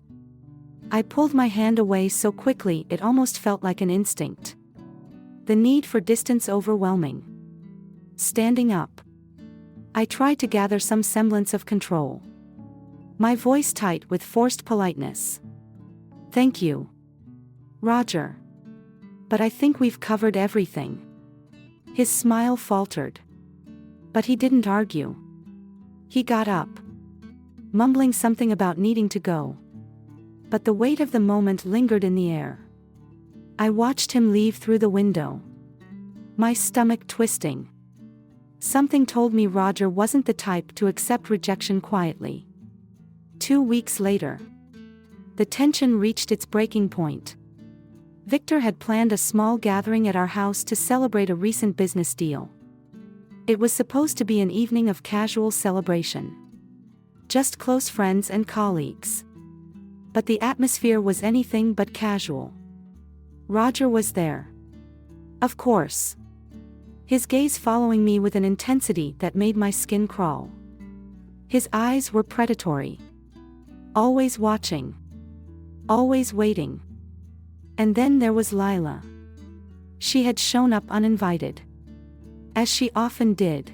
I pulled my hand away so quickly it almost felt like an instinct. The need for distance overwhelming. Standing up, I tried to gather some semblance of control, my voice tight with forced politeness. "Thank you, Roger. But I think we've covered everything." His smile faltered. But he didn't argue. He got up, mumbling something about needing to go. But the weight of the moment lingered in the air. I watched him leave through the window, my stomach twisting. Something told me Roger wasn't the type to accept rejection quietly. 2 weeks later, the tension reached its breaking point. Victor had planned a small gathering at our house to celebrate a recent business deal. It was supposed to be an evening of casual celebration, just close friends and colleagues. But the atmosphere was anything but casual. Roger was there, of course, his gaze following me with an intensity that made my skin crawl. His eyes were predatory, always watching, always waiting. And then there was Lila. She had shown up uninvited, as she often did.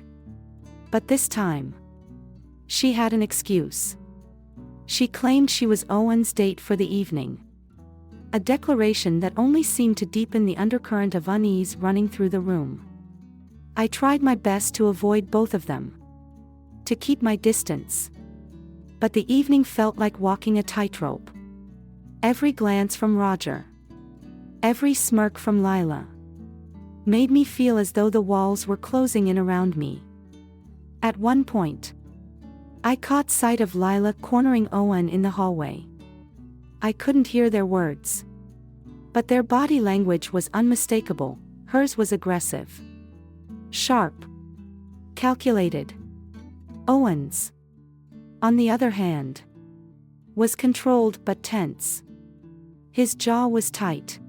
But this time, she had an excuse. She claimed she was Owen's date for the evening, a declaration that only seemed to deepen the undercurrent of unease running through the room. I tried my best to avoid both of them, to keep my distance. But the evening felt like walking a tightrope. Every glance from Roger, every smirk from Lila, made me feel as though the walls were closing in around me. At one point, I caught sight of Lila cornering Owen in the hallway. I couldn't hear their words, but their body language was unmistakable. Hers was aggressive, sharp, calculated. Owen's, on the other hand, was controlled but tense. His jaw was tight,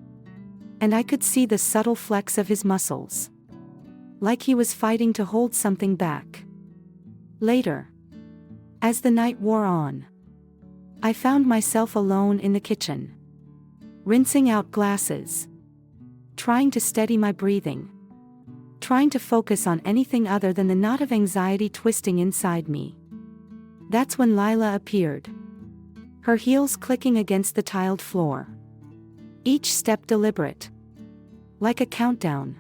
and I could see the subtle flex of his muscles, like he was fighting to hold something back. Later, as the night wore on, I found myself alone in the kitchen, rinsing out glasses, trying to steady my breathing, trying to focus on anything other than the knot of anxiety twisting inside me. That's when Lila appeared, her heels clicking against the tiled floor, each step deliberate, like a countdown.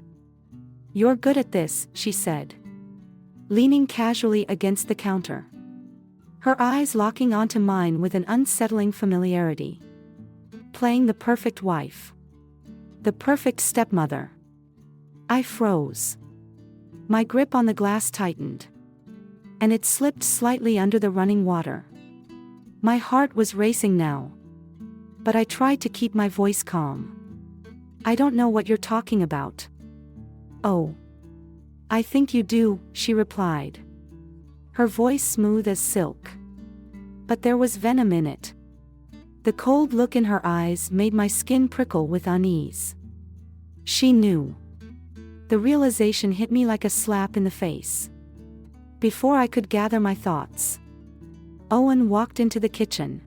"You're good at this," she said, leaning casually against the counter, her eyes locking onto mine with an unsettling familiarity. "Playing the perfect wife, the perfect stepmother." I froze. My grip on the glass tightened, and it slipped slightly under the running water. My heart was racing now, but I tried to keep my voice calm. "I don't know what you're talking about." "Oh, I think you do," she replied, her voice smooth as silk. But there was venom in it. The cold look in her eyes made my skin prickle with unease. She knew. The realization hit me like a slap in the face. Before I could gather my thoughts, Owen walked into the kitchen,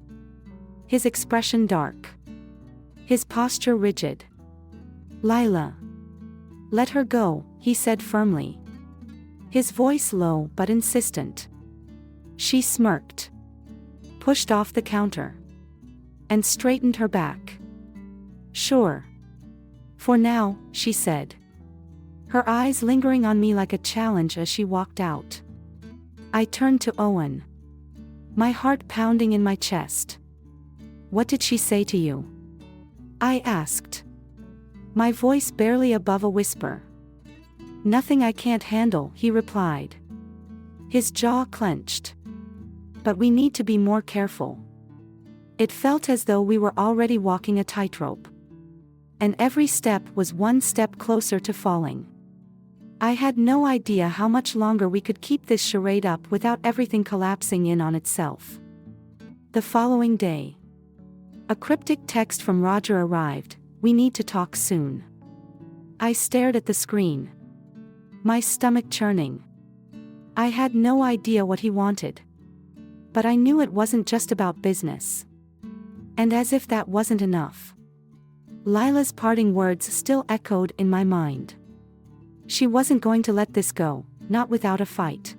his expression dark, his posture rigid. "Lila, let her go," he said firmly, his voice low but insistent. She smirked, pushed off the counter, and straightened her back. "Sure. For now," she said, her eyes lingering on me like a challenge as she walked out. I turned to Owen, my heart pounding in my chest. "What did she say to you?" I asked, my voice barely above a whisper. "Nothing I can't handle," he replied. His jaw clenched. "But we need to be more careful." It felt as though we were already walking a tightrope. And every step was one step closer to falling. I had no idea how much longer we could keep this charade up without everything collapsing in on itself. The following day, a cryptic text from Roger arrived: "We need to talk soon." I stared at the screen, my stomach churning. I had no idea what he wanted. But I knew it wasn't just about business. And as if that wasn't enough, Lila's parting words still echoed in my mind. She wasn't going to let this go, not without a fight.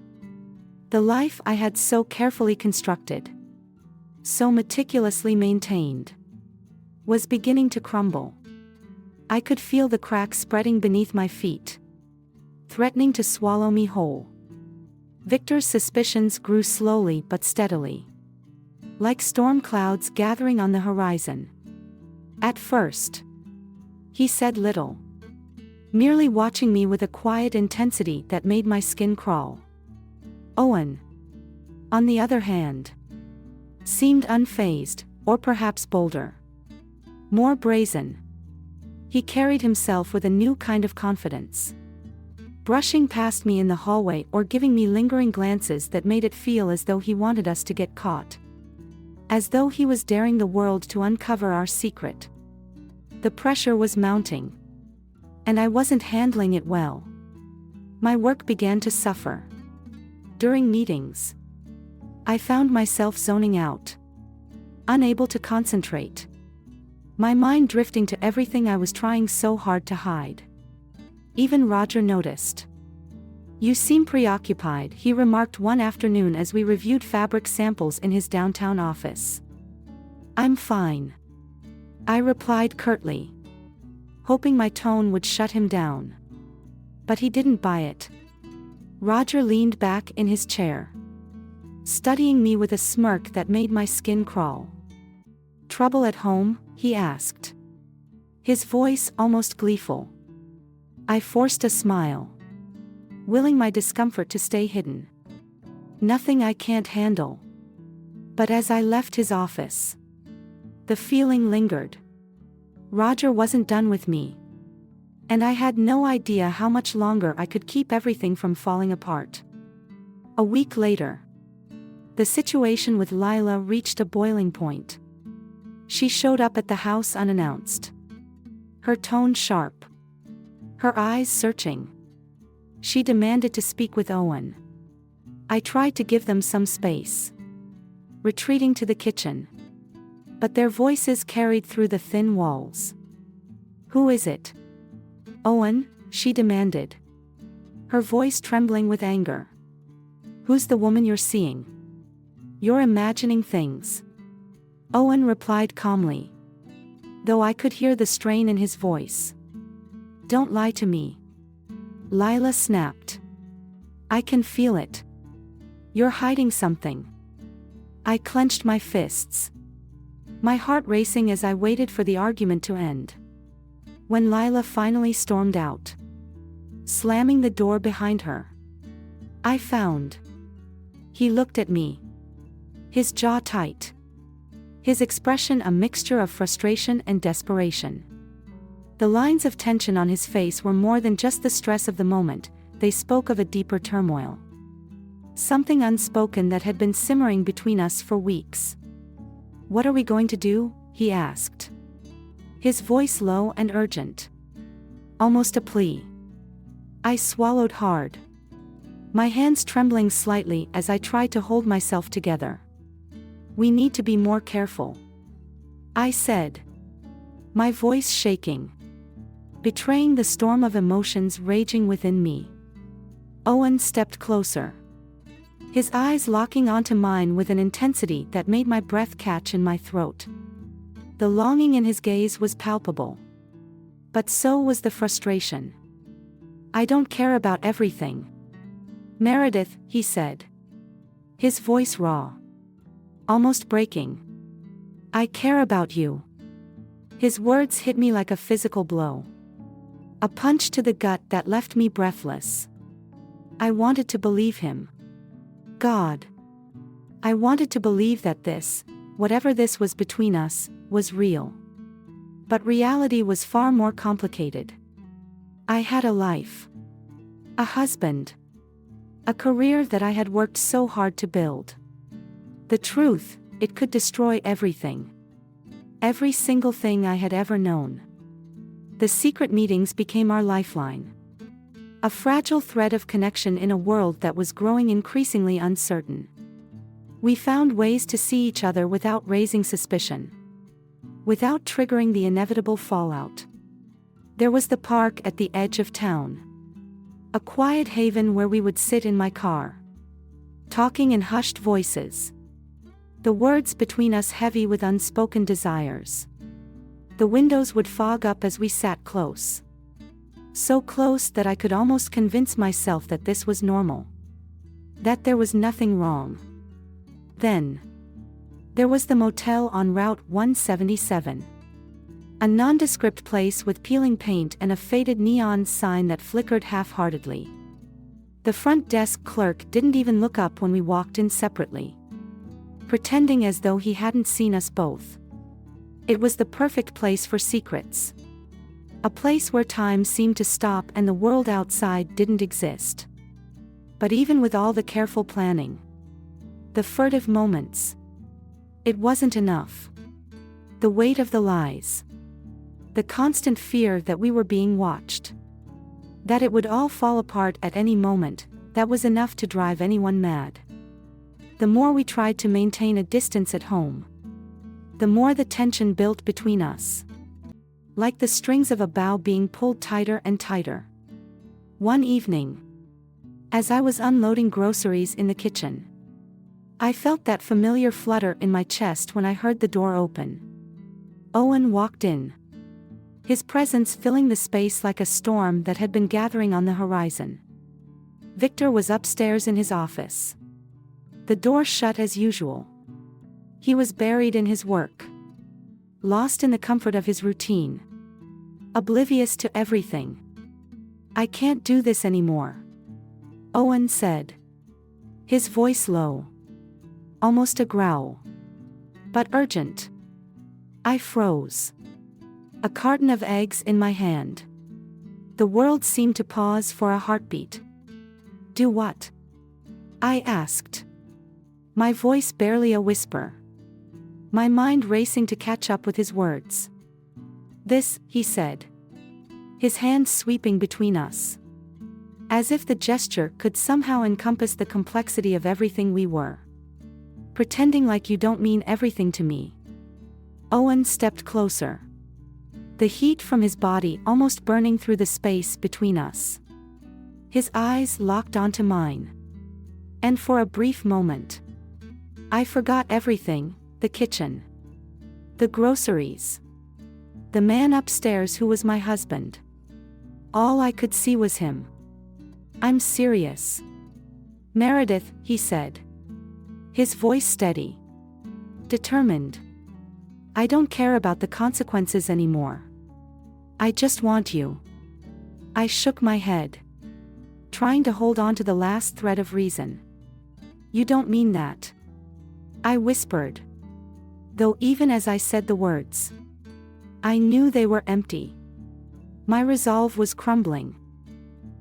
The life I had so carefully constructed, so meticulously maintained, was beginning to crumble. I could feel the cracks spreading beneath my feet, threatening to swallow me whole. Victor's suspicions grew slowly but steadily, like storm clouds gathering on the horizon. At first, he said little, merely watching me with a quiet intensity that made my skin crawl. Owen, on the other hand, seemed unfazed, or perhaps bolder, more brazen. He carried himself with a new kind of confidence, brushing past me in the hallway or giving me lingering glances that made it feel as though he wanted us to get caught. As though he was daring the world to uncover our secret. The pressure was mounting, and I wasn't handling it well. My work began to suffer. During meetings, I found myself zoning out, unable to concentrate, my mind drifting to everything I was trying so hard to hide. Even Roger noticed. "You seem preoccupied," he remarked one afternoon as we reviewed fabric samples in his downtown office. "I'm fine," I replied curtly, hoping my tone would shut him down. But he didn't buy it. Roger leaned back in his chair, studying me with a smirk that made my skin crawl. "Trouble at home?" he asked, his voice almost gleeful. I forced a smile, willing my discomfort to stay hidden. "Nothing I can't handle." But as I left his office, the feeling lingered. Roger wasn't done with me, and I had no idea how much longer I could keep everything from falling apart. A week later, the situation with Lila reached a boiling point. She showed up at the house unannounced, her tone sharp, her eyes searching. She demanded to speak with Owen. I tried to give them some space, retreating to the kitchen. But their voices carried through the thin walls. "Who is it?" "Owen," she demanded, her voice trembling with anger. "Who's the woman you're seeing?" "You're imagining things," Owen replied calmly, though I could hear the strain in his voice. "Don't lie to me," Lila snapped. "I can feel it. You're hiding something." I clenched my fists, my heart racing as I waited for the argument to end. When Lila finally stormed out, slamming the door behind her, I found. He looked at me, his jaw tight, his expression a mixture of frustration and desperation. The lines of tension on his face were more than just the stress of the moment, they spoke of a deeper turmoil. Something unspoken that had been simmering between us for weeks. "What are we going to do?" he asked, his voice low and urgent, almost a plea. I swallowed hard, my hands trembling slightly as I tried to hold myself together. "We need to be more careful," I said, my voice shaking, betraying the storm of emotions raging within me. Owen stepped closer, his eyes locking onto mine with an intensity that made my breath catch in my throat. The longing in his gaze was palpable, but so was the frustration. "I don't care about everything, Meredith," he said, his voice raw. almost breaking. "I care about you." His words hit me like a physical blow. A punch to the gut that left me breathless. I wanted to believe him. God. I wanted to believe that this, whatever this was between us, was real. But reality was far more complicated. I had a life. A husband. A career that I had worked so hard to build. The truth, it could destroy everything. Every single thing I had ever known. The secret meetings became our lifeline. A fragile thread of connection in a world that was growing increasingly uncertain. We found ways to see each other without raising suspicion. Without triggering the inevitable fallout. There was the park at the edge of town. A quiet haven where we would sit in my car. Talking in hushed voices. The words between us heavy with unspoken desires. The windows would fog up as we sat close. So close that I could almost convince myself that this was normal. That there was nothing wrong. Then, there was the motel on Route 177. A nondescript place with peeling paint and a faded neon sign that flickered half-heartedly. The front desk clerk didn't even look up when we walked in separately. Pretending as though he hadn't seen us both. It was the perfect place for secrets. A place where time seemed to stop and the world outside didn't exist. But even with all the careful planning, the furtive moments, it wasn't enough. The weight of the lies. The constant fear that we were being watched. That it would all fall apart at any moment, that was enough to drive anyone mad. The more we tried to maintain a distance at home, the more the tension built between us. Like the strings of a bow being pulled tighter and tighter. One evening, as I was unloading groceries in the kitchen, I felt that familiar flutter in my chest when I heard the door open. Owen walked in. His presence filling the space like a storm that had been gathering on the horizon. Victor was upstairs in his office. The door shut as usual. He was buried in his work. Lost in the comfort of his routine. Oblivious to everything. "I can't do this anymore," Owen said. His voice low. Almost a growl. But urgent. I froze. A carton of eggs in my hand. The world seemed to pause for a heartbeat. "Do what?" I asked. My voice barely a whisper. My mind racing to catch up with his words. "This," he said. His hands sweeping between us. As if the gesture could somehow encompass the complexity of everything we were. "Pretending like you don't mean everything to me." Owen stepped closer. The heat from his body almost burning through the space between us. His eyes locked onto mine. And for a brief moment, I forgot everything, the kitchen. The groceries. The man upstairs who was my husband. All I could see was him. "I'm serious. Meredith," he said. His voice steady. Determined. "I don't care about the consequences anymore. I just want you." I shook my head. Trying to hold on to the last thread of reason. "You don't mean that," I whispered. Though even as I said the words, I knew they were empty. My resolve was crumbling.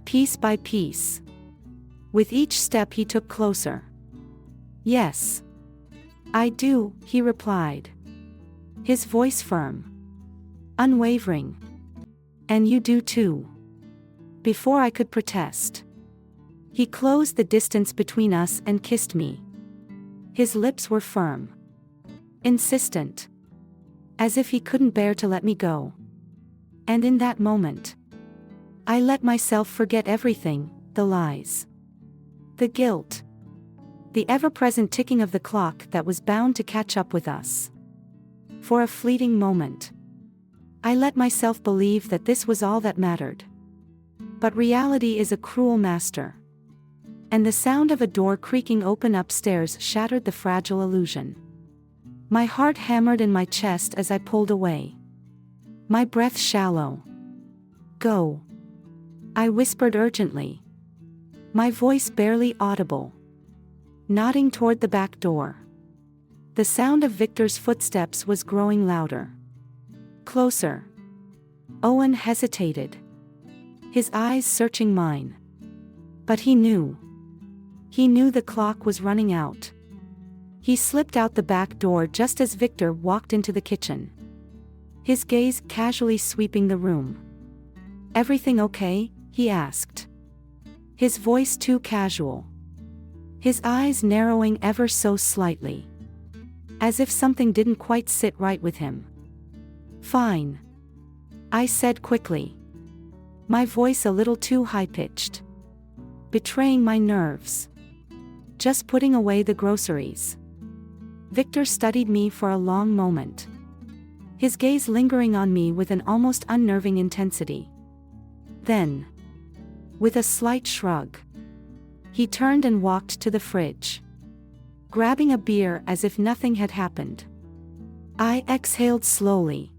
Piece by piece. With each step he took closer. "Yes. I do," he replied. His voice firm. Unwavering. "And you do too." Before I could protest, he closed the distance between us and kissed me. His lips were firm. Insistent. As if he couldn't bear to let me go. And in that moment, I let myself forget everything, the lies. The guilt. The ever-present ticking of the clock that was bound to catch up with us. For a fleeting moment, I let myself believe that this was all that mattered. But reality is a cruel master. And the sound of a door creaking open upstairs shattered the fragile illusion. My heart hammered in my chest as I pulled away. My breath shallow. Go. I whispered urgently. My voice barely audible. Nodding toward the back door. The sound of Victor's footsteps was growing louder. Closer. Owen hesitated. His eyes searching mine. But he knew. He knew the clock was running out. He slipped out the back door just as Victor walked into the kitchen. His gaze casually sweeping the room. "Everything okay?" he asked. His voice too casual. His eyes narrowing ever so slightly. As if something didn't quite sit right with him. "Fine," I said quickly. My voice a little too high-pitched. Betraying my nerves. "Just putting away the groceries." Victor studied me for a long moment. His gaze lingering on me with an almost unnerving intensity. Then, with a slight shrug, he turned and walked to the fridge, grabbing a beer as if nothing had happened. I exhaled slowly,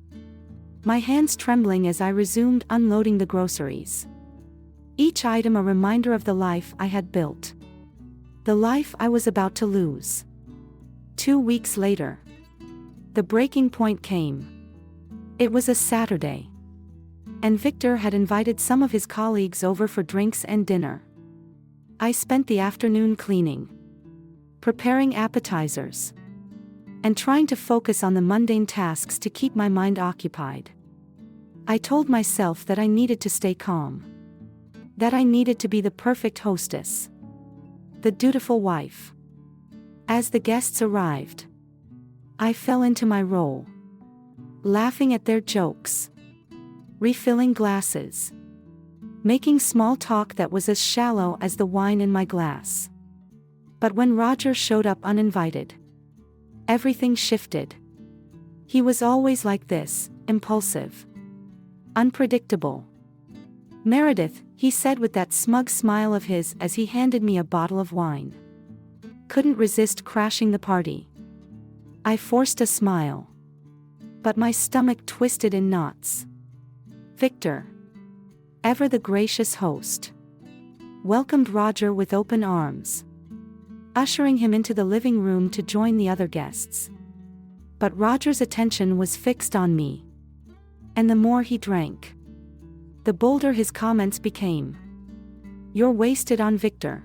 my hands trembling as I resumed unloading the groceries. Each item a reminder of the life I had built. The life I was about to lose. 2 weeks later, the breaking point came. It was a Saturday. And Victor had invited some of his colleagues over for drinks and dinner. I spent the afternoon cleaning, preparing appetizers, and trying to focus on the mundane tasks to keep my mind occupied. I told myself that I needed to stay calm. That I needed to be the perfect hostess. The dutiful wife. As the guests arrived, I fell into my role. Laughing at their jokes. Refilling glasses. Making small talk that was as shallow as the wine in my glass. But when Roger showed up uninvited, everything shifted. He was always like this, impulsive. Unpredictable. "Meredith," he said with that smug smile of his as he handed me a bottle of wine. Couldn't resist crashing the party. I forced a smile. But my stomach twisted in knots. Victor, ever the gracious host, welcomed Roger with open arms, ushering him into the living room to join the other guests. But Roger's attention was fixed on me. And the more he drank, the bolder his comments became. "You're wasted on Victor.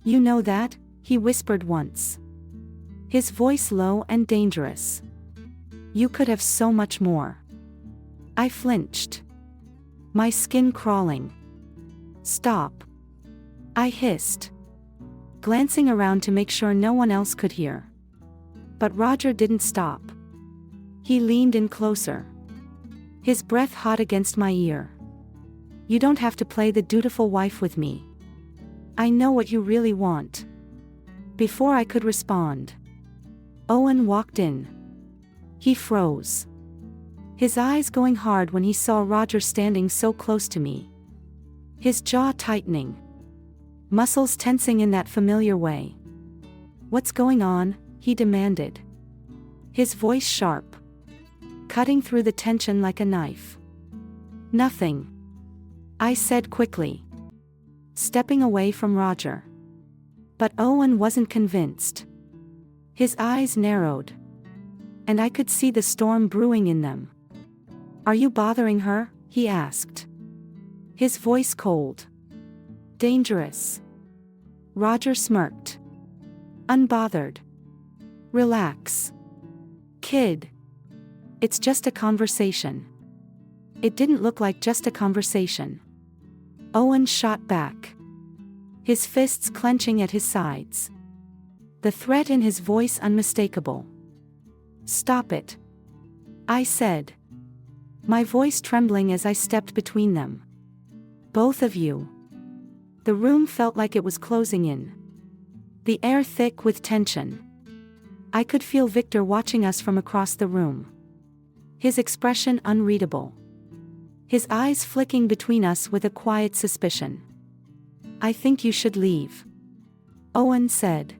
You know that?" he whispered once. His voice low and dangerous. "You could have so much more." I flinched. My skin crawling. "Stop," I hissed, glancing around to make sure no one else could hear. But Roger didn't stop. He leaned in closer. His breath hot against my ear. "You don't have to play the dutiful wife with me. I know what you really want." Before I could respond, Owen walked in. He froze. His eyes going hard when he saw Roger standing so close to me. His jaw tightening. Muscles tensing in that familiar way. "What's going on?" he demanded. His voice sharp. Cutting through the tension like a knife. "Nothing," I said quickly, stepping away from Roger. But Owen wasn't convinced. His eyes narrowed. And I could see the storm brewing in them. "Are you bothering her?" he asked. His voice cold. "Dangerous." Roger smirked. "Unbothered. Relax. Kid. It's just a conversation." It didn't look like just a conversation. Owen shot back, his fists clenching at his sides. The threat in his voice unmistakable. "Stop it," I said, my voice trembling as I stepped between them. "Both of you." The room felt like it was closing in. The air thick with tension. I could feel Victor watching us from across the room. His expression unreadable. His eyes flicking between us with a quiet suspicion. "I think you should leave," Owen said.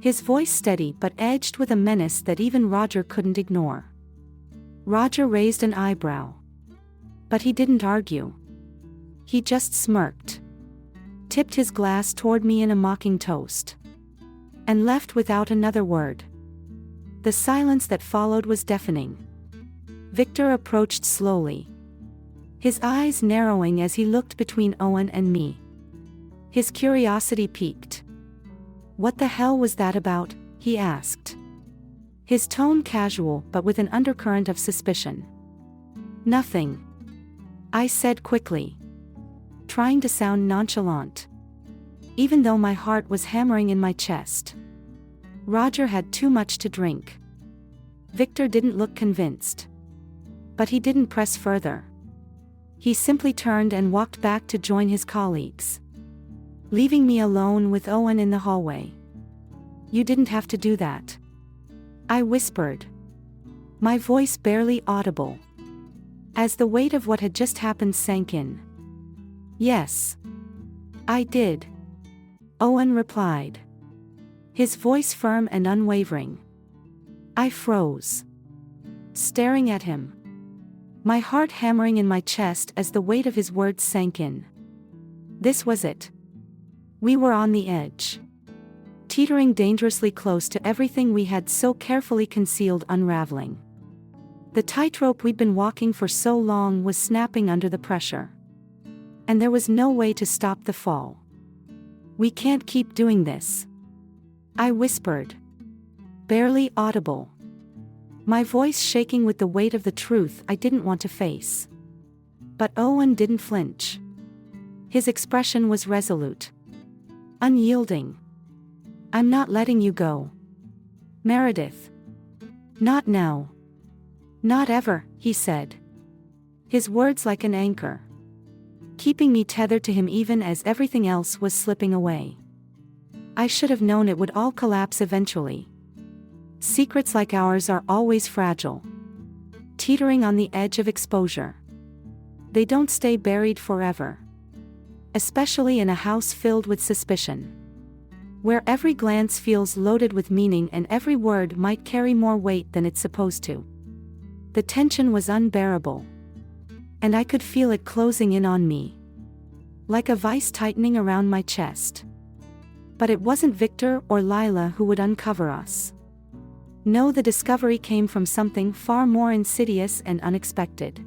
His voice steady but edged with a menace that even Roger couldn't ignore. Roger raised an eyebrow. But he didn't argue. He just smirked, tipped his glass toward me in a mocking toast, and left without another word. The silence that followed was deafening. Victor approached slowly, his eyes narrowing as he looked between Owen and me. His curiosity piqued. "What the hell was that about?" he asked, his tone casual but with an undercurrent of suspicion. "Nothing," I said quickly, trying to sound nonchalant, even though my heart was hammering in my chest. Roger had too much to drink. Victor didn't look convinced. But he didn't press further. He simply turned and walked back to join his colleagues, leaving me alone with Owen in the hallway. "You didn't have to do that," I whispered, my voice barely audible, as the weight of what had just happened sank in. "Yes, I did," Owen replied, his voice firm and unwavering. I froze, staring at him, my heart hammering in my chest as the weight of his words sank in. This was it. We were on the edge, teetering dangerously close to everything we had so carefully concealed unraveling. The tightrope we'd been walking for so long was snapping under the pressure. And there was no way to stop the fall. "We can't keep doing this," I whispered, barely audible, my voice shaking with the weight of the truth I didn't want to face. But Owen didn't flinch. His expression was resolute, unyielding. "I'm not letting you go, Meredith. Not now. Not ever," he said, his words like an anchor, keeping me tethered to him even as everything else was slipping away. I should have known it would all collapse eventually. Secrets like ours are always fragile, teetering on the edge of exposure. They don't stay buried forever, especially in a house filled with suspicion, where every glance feels loaded with meaning and every word might carry more weight than it's supposed to. The tension was unbearable, and I could feel it closing in on me, like a vice tightening around my chest. But it wasn't Victor or Lila who would uncover us. No, the discovery came from something far more insidious and unexpected.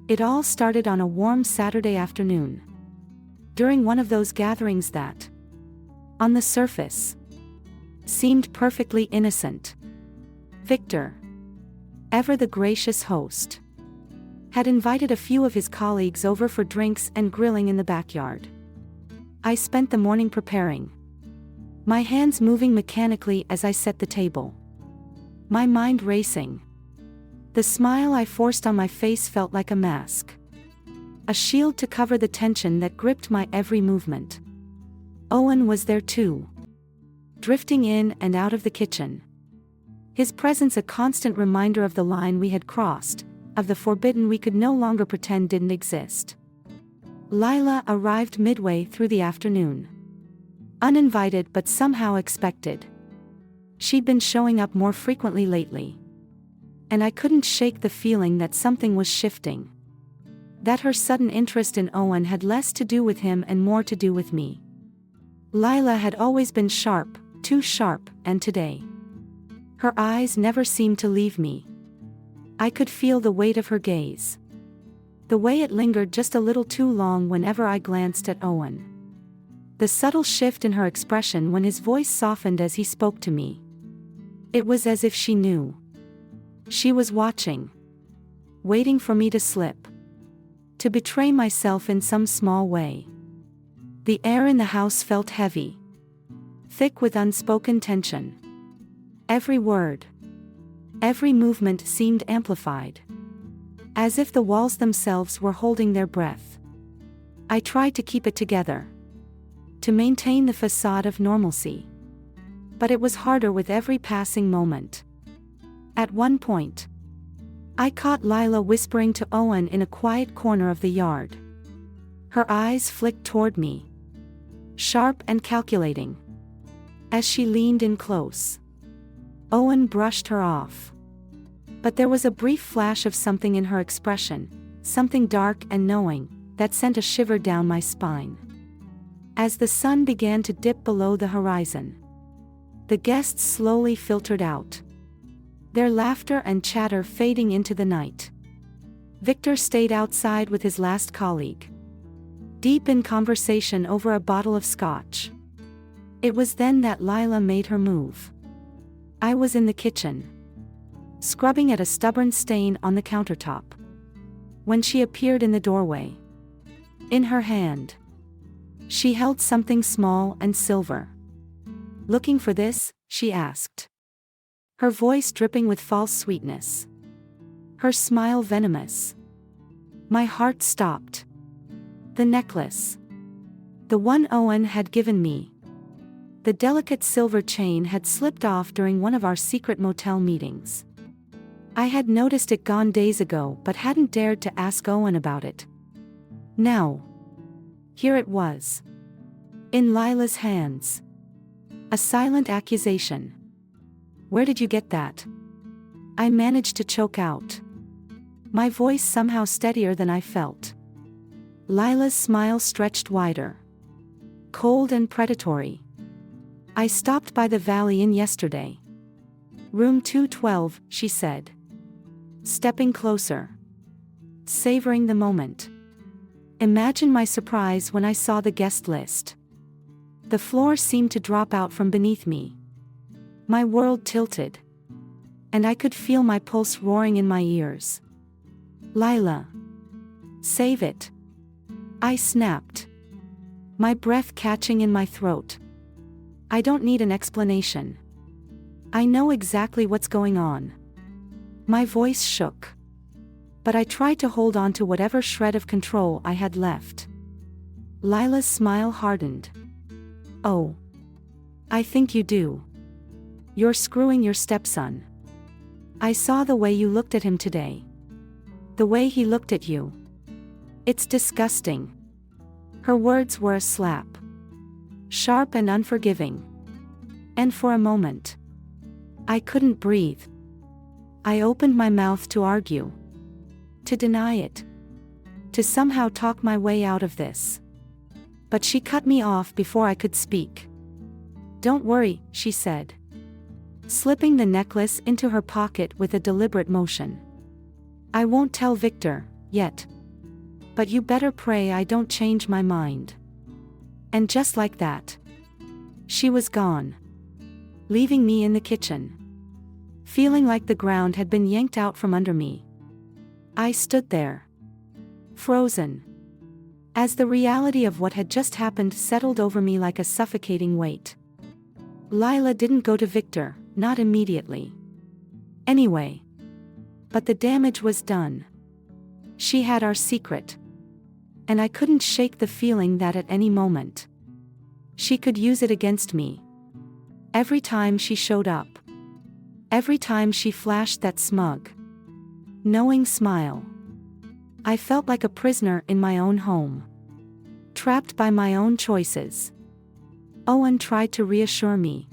It all started on a warm Saturday afternoon, during one of those gatherings that, on the surface, seemed perfectly innocent. Victor, ever the gracious host, had invited a few of his colleagues over for drinks and grilling in the backyard. I spent the morning preparing, my hands moving mechanically as I set the table, my mind racing. The smile I forced on my face felt like a mask, a shield to cover the tension that gripped my every movement. Owen was there too, drifting in and out of the kitchen, his presence a constant reminder of the line we had crossed, of the forbidden we could no longer pretend didn't exist. Lila arrived midway through the afternoon, uninvited but somehow expected. She'd been showing up more frequently lately, and I couldn't shake the feeling that something was shifting, that her sudden interest in Owen had less to do with him and more to do with me. Lila had always been sharp, too sharp, and today, her eyes never seemed to leave me. I could feel the weight of her gaze, the way it lingered just a little too long whenever I glanced at Owen. The subtle shift in her expression when his voice softened as he spoke to me. It was as if she knew. She was watching, waiting for me to slip, to betray myself in some small way. The air in the house felt heavy, thick with unspoken tension. Every word, every movement seemed amplified, as if the walls themselves were holding their breath. I tried to keep it together, to maintain the facade of normalcy. But it was harder with every passing moment. At one point, I caught Lila whispering to Owen in a quiet corner of the yard. Her eyes flicked toward me, sharp and calculating, as she leaned in close. Owen brushed her off. But there was a brief flash of something in her expression, something dark and knowing, that sent a shiver down my spine. As the sun began to dip below the horizon, the guests slowly filtered out, their laughter and chatter fading into the night. Victor stayed outside with his last colleague, deep in conversation over a bottle of scotch. It was then that Lila made her move. I was in the kitchen, scrubbing at a stubborn stain on the countertop, when she appeared in the doorway. In her hand, she held something small and silver. "Looking for this?" she asked, her voice dripping with false sweetness, her smile venomous. My heart stopped. The necklace, the one Owen had given me. The delicate silver chain had slipped off during one of our secret motel meetings. I had noticed it gone days ago but hadn't dared to ask Owen about it. Now, here it was, in Lila's hands. A silent accusation. "Where did you get that?" I managed to choke out, my voice somehow steadier than I felt. Lila's smile stretched wider, cold and predatory. "I stopped by the Valley Inn yesterday. Room 212, she said, stepping closer, savoring the moment. Imagine my surprise when I saw the guest list. The floor seemed to drop out from beneath me. My world tilted, and I could feel my pulse roaring in my ears. "Lila, save it," I snapped, my breath catching in my throat. "I don't need an explanation. I know exactly what's going on." My voice shook, but I tried to hold on to whatever shred of control I had left. Lila's smile hardened. "Oh, I think you do. You're screwing your stepson. I saw the way you looked at him today. The way he looked at you. It's disgusting." Her words were a slap, sharp and unforgiving. And for a moment, I couldn't breathe. I opened my mouth to argue, to deny it, to somehow talk my way out of this. But she cut me off before I could speak. "Don't worry," she said, slipping the necklace into her pocket with a deliberate motion. "I won't tell Victor, yet. But you better pray I don't change my mind." And just like that, she was gone, leaving me in the kitchen, feeling like the ground had been yanked out from under me. I stood there, frozen, as the reality of what had just happened settled over me like a suffocating weight. Lila didn't go to Victor, not immediately. Anyway. But the damage was done. She had our secret. And I couldn't shake the feeling that at any moment, she could use it against me. Every time she showed up. Every time she flashed that smug, knowing smile. I felt like a prisoner in my own home, trapped by my own choices. Owen tried to reassure me,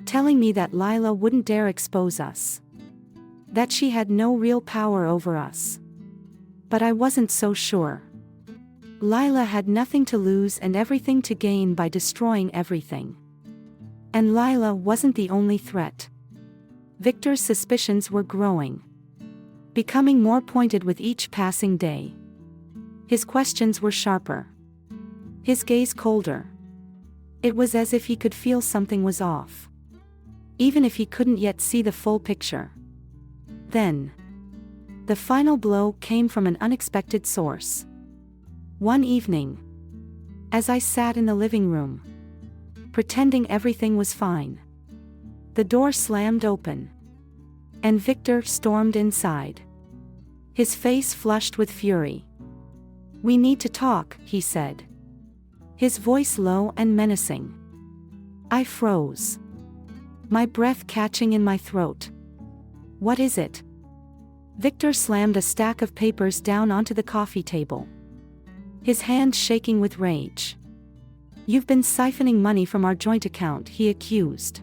telling me that Lila wouldn't dare expose us, that she had no real power over us. But I wasn't so sure. Lila had nothing to lose and everything to gain by destroying everything. And Lila wasn't the only threat. Victor's suspicions were growing, becoming more pointed with each passing day. His questions were sharper, his gaze colder. It was as if he could feel something was off, even if he couldn't yet see the full picture. Then, the final blow came from an unexpected source. One evening, as I sat in the living room, pretending everything was fine, the door slammed open, and Victor stormed inside, his face flushed with fury. "We need to talk," he said, his voice low and menacing. I froze, my breath catching in my throat. "What is it?" Victor slammed a stack of papers down onto the coffee table, his hand shaking with rage. "You've been siphoning money from our joint account," he accused,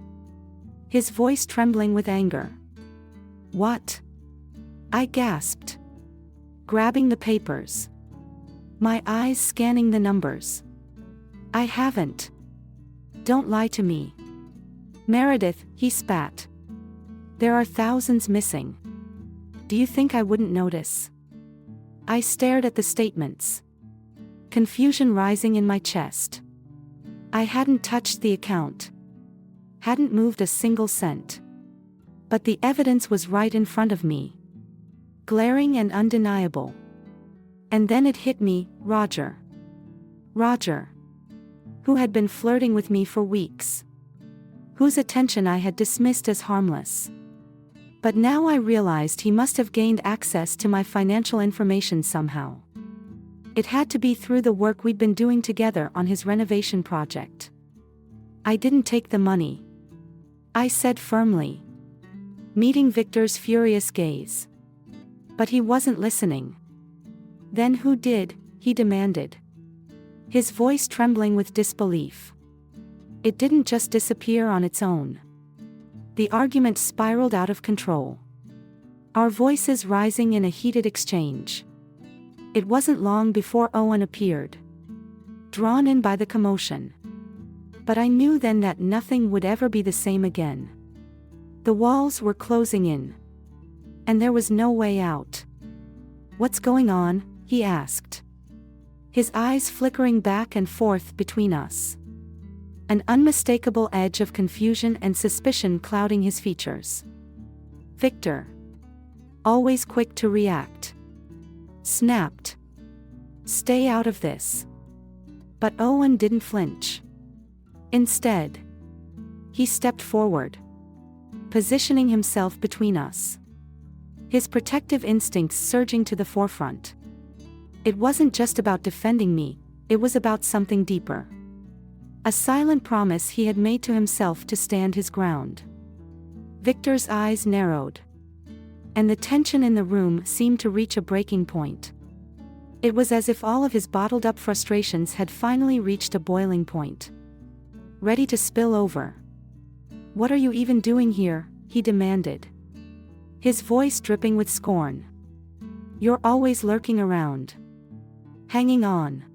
his voice trembling with anger. "What?" I gasped, grabbing the papers, my eyes scanning the numbers. "I haven't. Don't lie to me." "Meredith," he spat. "There are thousands missing. Do you think I wouldn't notice?" I stared at the statements, confusion rising in my chest. I hadn't touched the account, hadn't moved a single cent. But the evidence was right in front of me, glaring and undeniable. And then it hit me, Roger. Roger, who had been flirting with me for weeks, whose attention I had dismissed as harmless. But now I realized he must have gained access to my financial information somehow. It had to be through the work we'd been doing together on his renovation project. "I didn't take the money," I said firmly, meeting Victor's furious gaze. But he wasn't listening. "Then who did?" he demanded, his voice trembling with disbelief. It didn't just disappear on its own. The argument spiraled out of control, our voices rising in a heated exchange. It wasn't long before Owen appeared, drawn in by the commotion. But I knew then that nothing would ever be the same again. The walls were closing in, and there was no way out. "What's going on?" he asked, his eyes flickering back and forth between us, an unmistakable edge of confusion and suspicion clouding his features. Victor, always quick to react, snapped, "Stay out of this." But Owen didn't flinch. Instead, he stepped forward, positioning himself between us, his protective instincts surging to the forefront. It wasn't just about defending me, it was about something deeper. A silent promise he had made to himself to stand his ground. Victor's eyes narrowed, and the tension in the room seemed to reach a breaking point. It was as if all of his bottled-up frustrations had finally reached a boiling point, ready to spill over. "What are you even doing here?" he demanded, his voice dripping with scorn. "You're always lurking around, hanging on,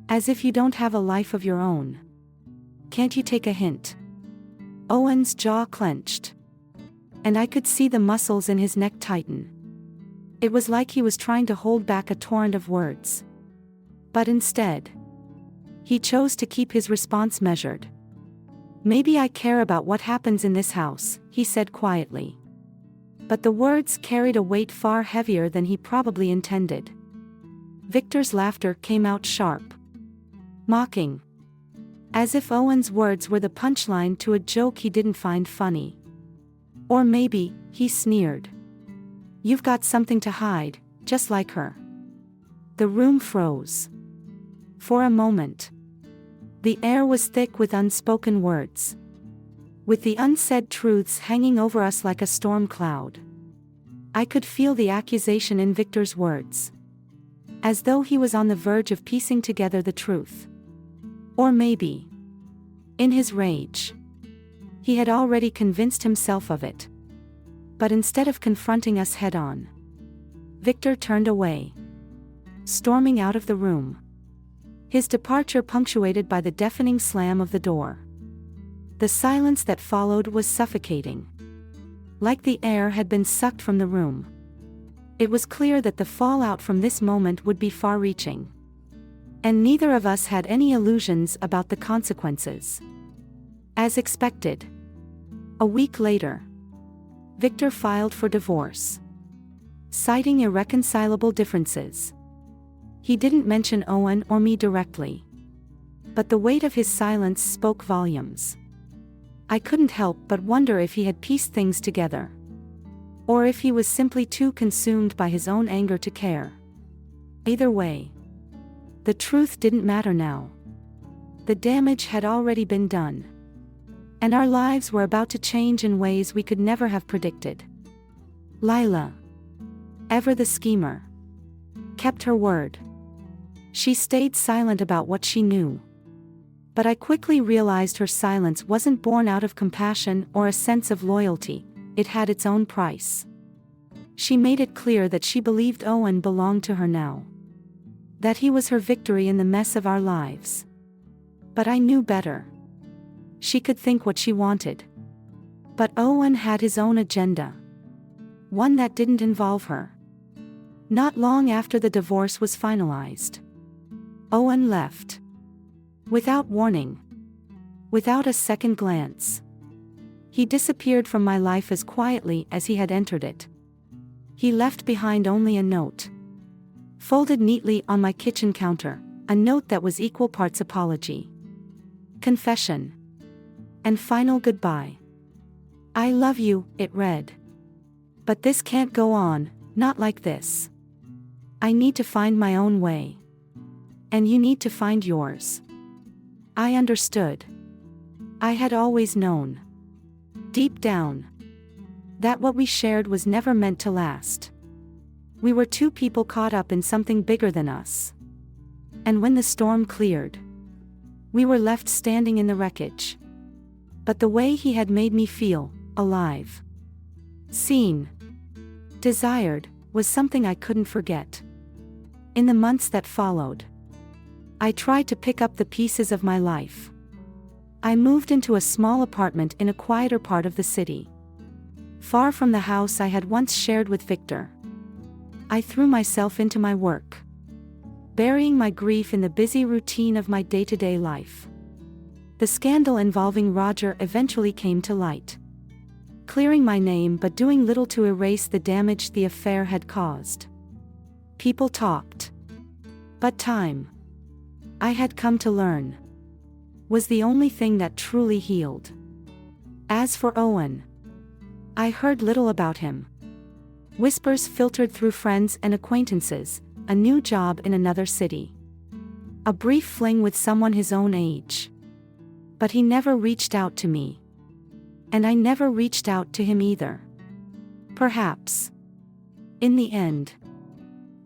as if you don't have a life of your own. Can't you take a hint?" Owen's jaw clenched, and I could see the muscles in his neck tighten. It was like he was trying to hold back a torrent of words. But instead, he chose to keep his response measured. "Maybe I care about what happens in this house," he said quietly. But the words carried a weight far heavier than he probably intended. Victor's laughter came out sharp, mocking, as if Owen's words were the punchline to a joke he didn't find funny. Or maybe, he sneered, "You've got something to hide, just like her." The room froze. For a moment, the air was thick with unspoken words, with the unsaid truths hanging over us like a storm cloud. I could feel the accusation in Victor's words, as though he was on the verge of piecing together the truth. Or maybe, in his rage, he had already convinced himself of it. But instead of confronting us head-on, Victor turned away, storming out of the room, his departure punctuated by the deafening slam of the door. The silence that followed was suffocating, like the air had been sucked from the room. It was clear that the fallout from this moment would be far-reaching, and neither of us had any illusions about the consequences. As expected, a week later, Victor filed for divorce, citing irreconcilable differences. He didn't mention Owen or me directly, but the weight of his silence spoke volumes. I couldn't help but wonder if he had pieced things together, or if he was simply too consumed by his own anger to care. Either way, the truth didn't matter now. The damage had already been done, and our lives were about to change in ways we could never have predicted. Lila, ever the schemer, kept her word. She stayed silent about what she knew, But I quickly realized her silence wasn't born out of compassion or a sense of loyalty, it had its own price. She made it clear that she believed Owen belonged to her now. That he was her victory in the mess of our lives. But I knew better. She could think what she wanted. But Owen had his own agenda. One that didn't involve her. Not long after the divorce was finalized, Owen left. Without warning. Without a second glance. He disappeared from my life as quietly as he had entered it. He left behind only a note. Folded neatly on my kitchen counter, a note that was equal parts apology, confession, and final goodbye. "I love you," it read. "But this can't go on, not like this. I need to find my own way. And you need to find yours." I understood. I had always known. Deep down. That what we shared was never meant to last. We were two people caught up in something bigger than us. And when the storm cleared, we were left standing in the wreckage. But the way he had made me feel, alive, seen, desired, was something I couldn't forget. In the months that followed, I tried to pick up the pieces of my life. I moved into a small apartment in a quieter part of the city. Far from the house I had once shared with Victor. I threw myself into my work, burying my grief in the busy routine of my day-to-day life. The scandal involving Roger eventually came to light, clearing my name but doing little to erase the damage the affair had caused. People talked. But time, I had come to learn, was the only thing that truly healed. As for Owen, I heard little about him. Whispers filtered through friends and acquaintances, a new job in another city. A brief fling with someone his own age. But he never reached out to me. And I never reached out to him either. Perhaps, in the end,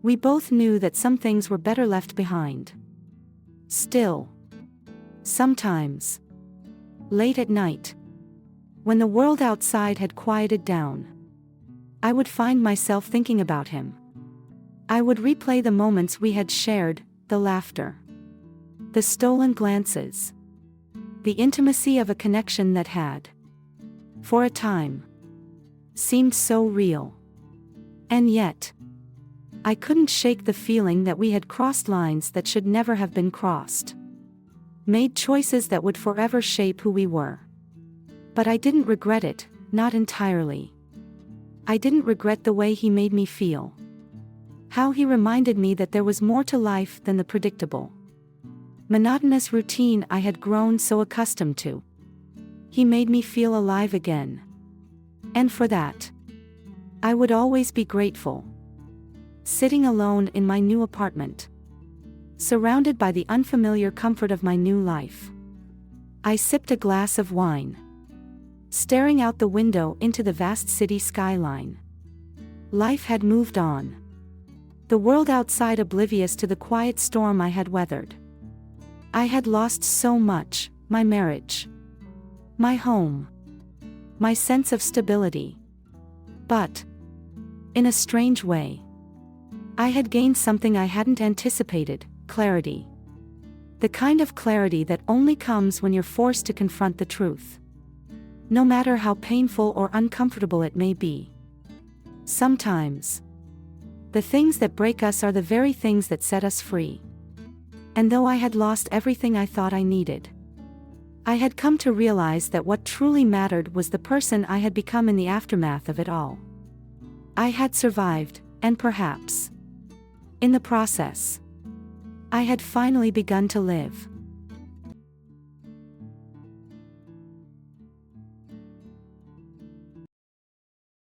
we both knew that some things were better left behind. Still, sometimes, late at night, when the world outside had quieted down, I would find myself thinking about him. I would replay the moments we had shared, the laughter, the stolen glances, the intimacy of a connection that had, for a time, seemed so real. And yet, I couldn't shake the feeling that we had crossed lines that should never have been crossed. Made choices that would forever shape who we were. But I didn't regret it, not entirely. I didn't regret the way he made me feel. How he reminded me that there was more to life than the predictable, monotonous routine I had grown so accustomed to. He made me feel alive again. And for that, I would always be grateful. Sitting alone in my new apartment, surrounded by the unfamiliar comfort of my new life, I sipped a glass of wine, staring out the window into the vast city skyline. Life had moved on. The world outside oblivious to the quiet storm I had weathered. I had lost so much, my marriage, my home, my sense of stability. But, in a strange way, I had gained something I hadn't anticipated, clarity. The kind of clarity that only comes when you're forced to confront the truth. No matter how painful or uncomfortable it may be. Sometimes, the things that break us are the very things that set us free. And though I had lost everything I thought I needed, I had come to realize that what truly mattered was the person I had become in the aftermath of it all. I had survived, and perhaps, in the process, I had finally begun to live.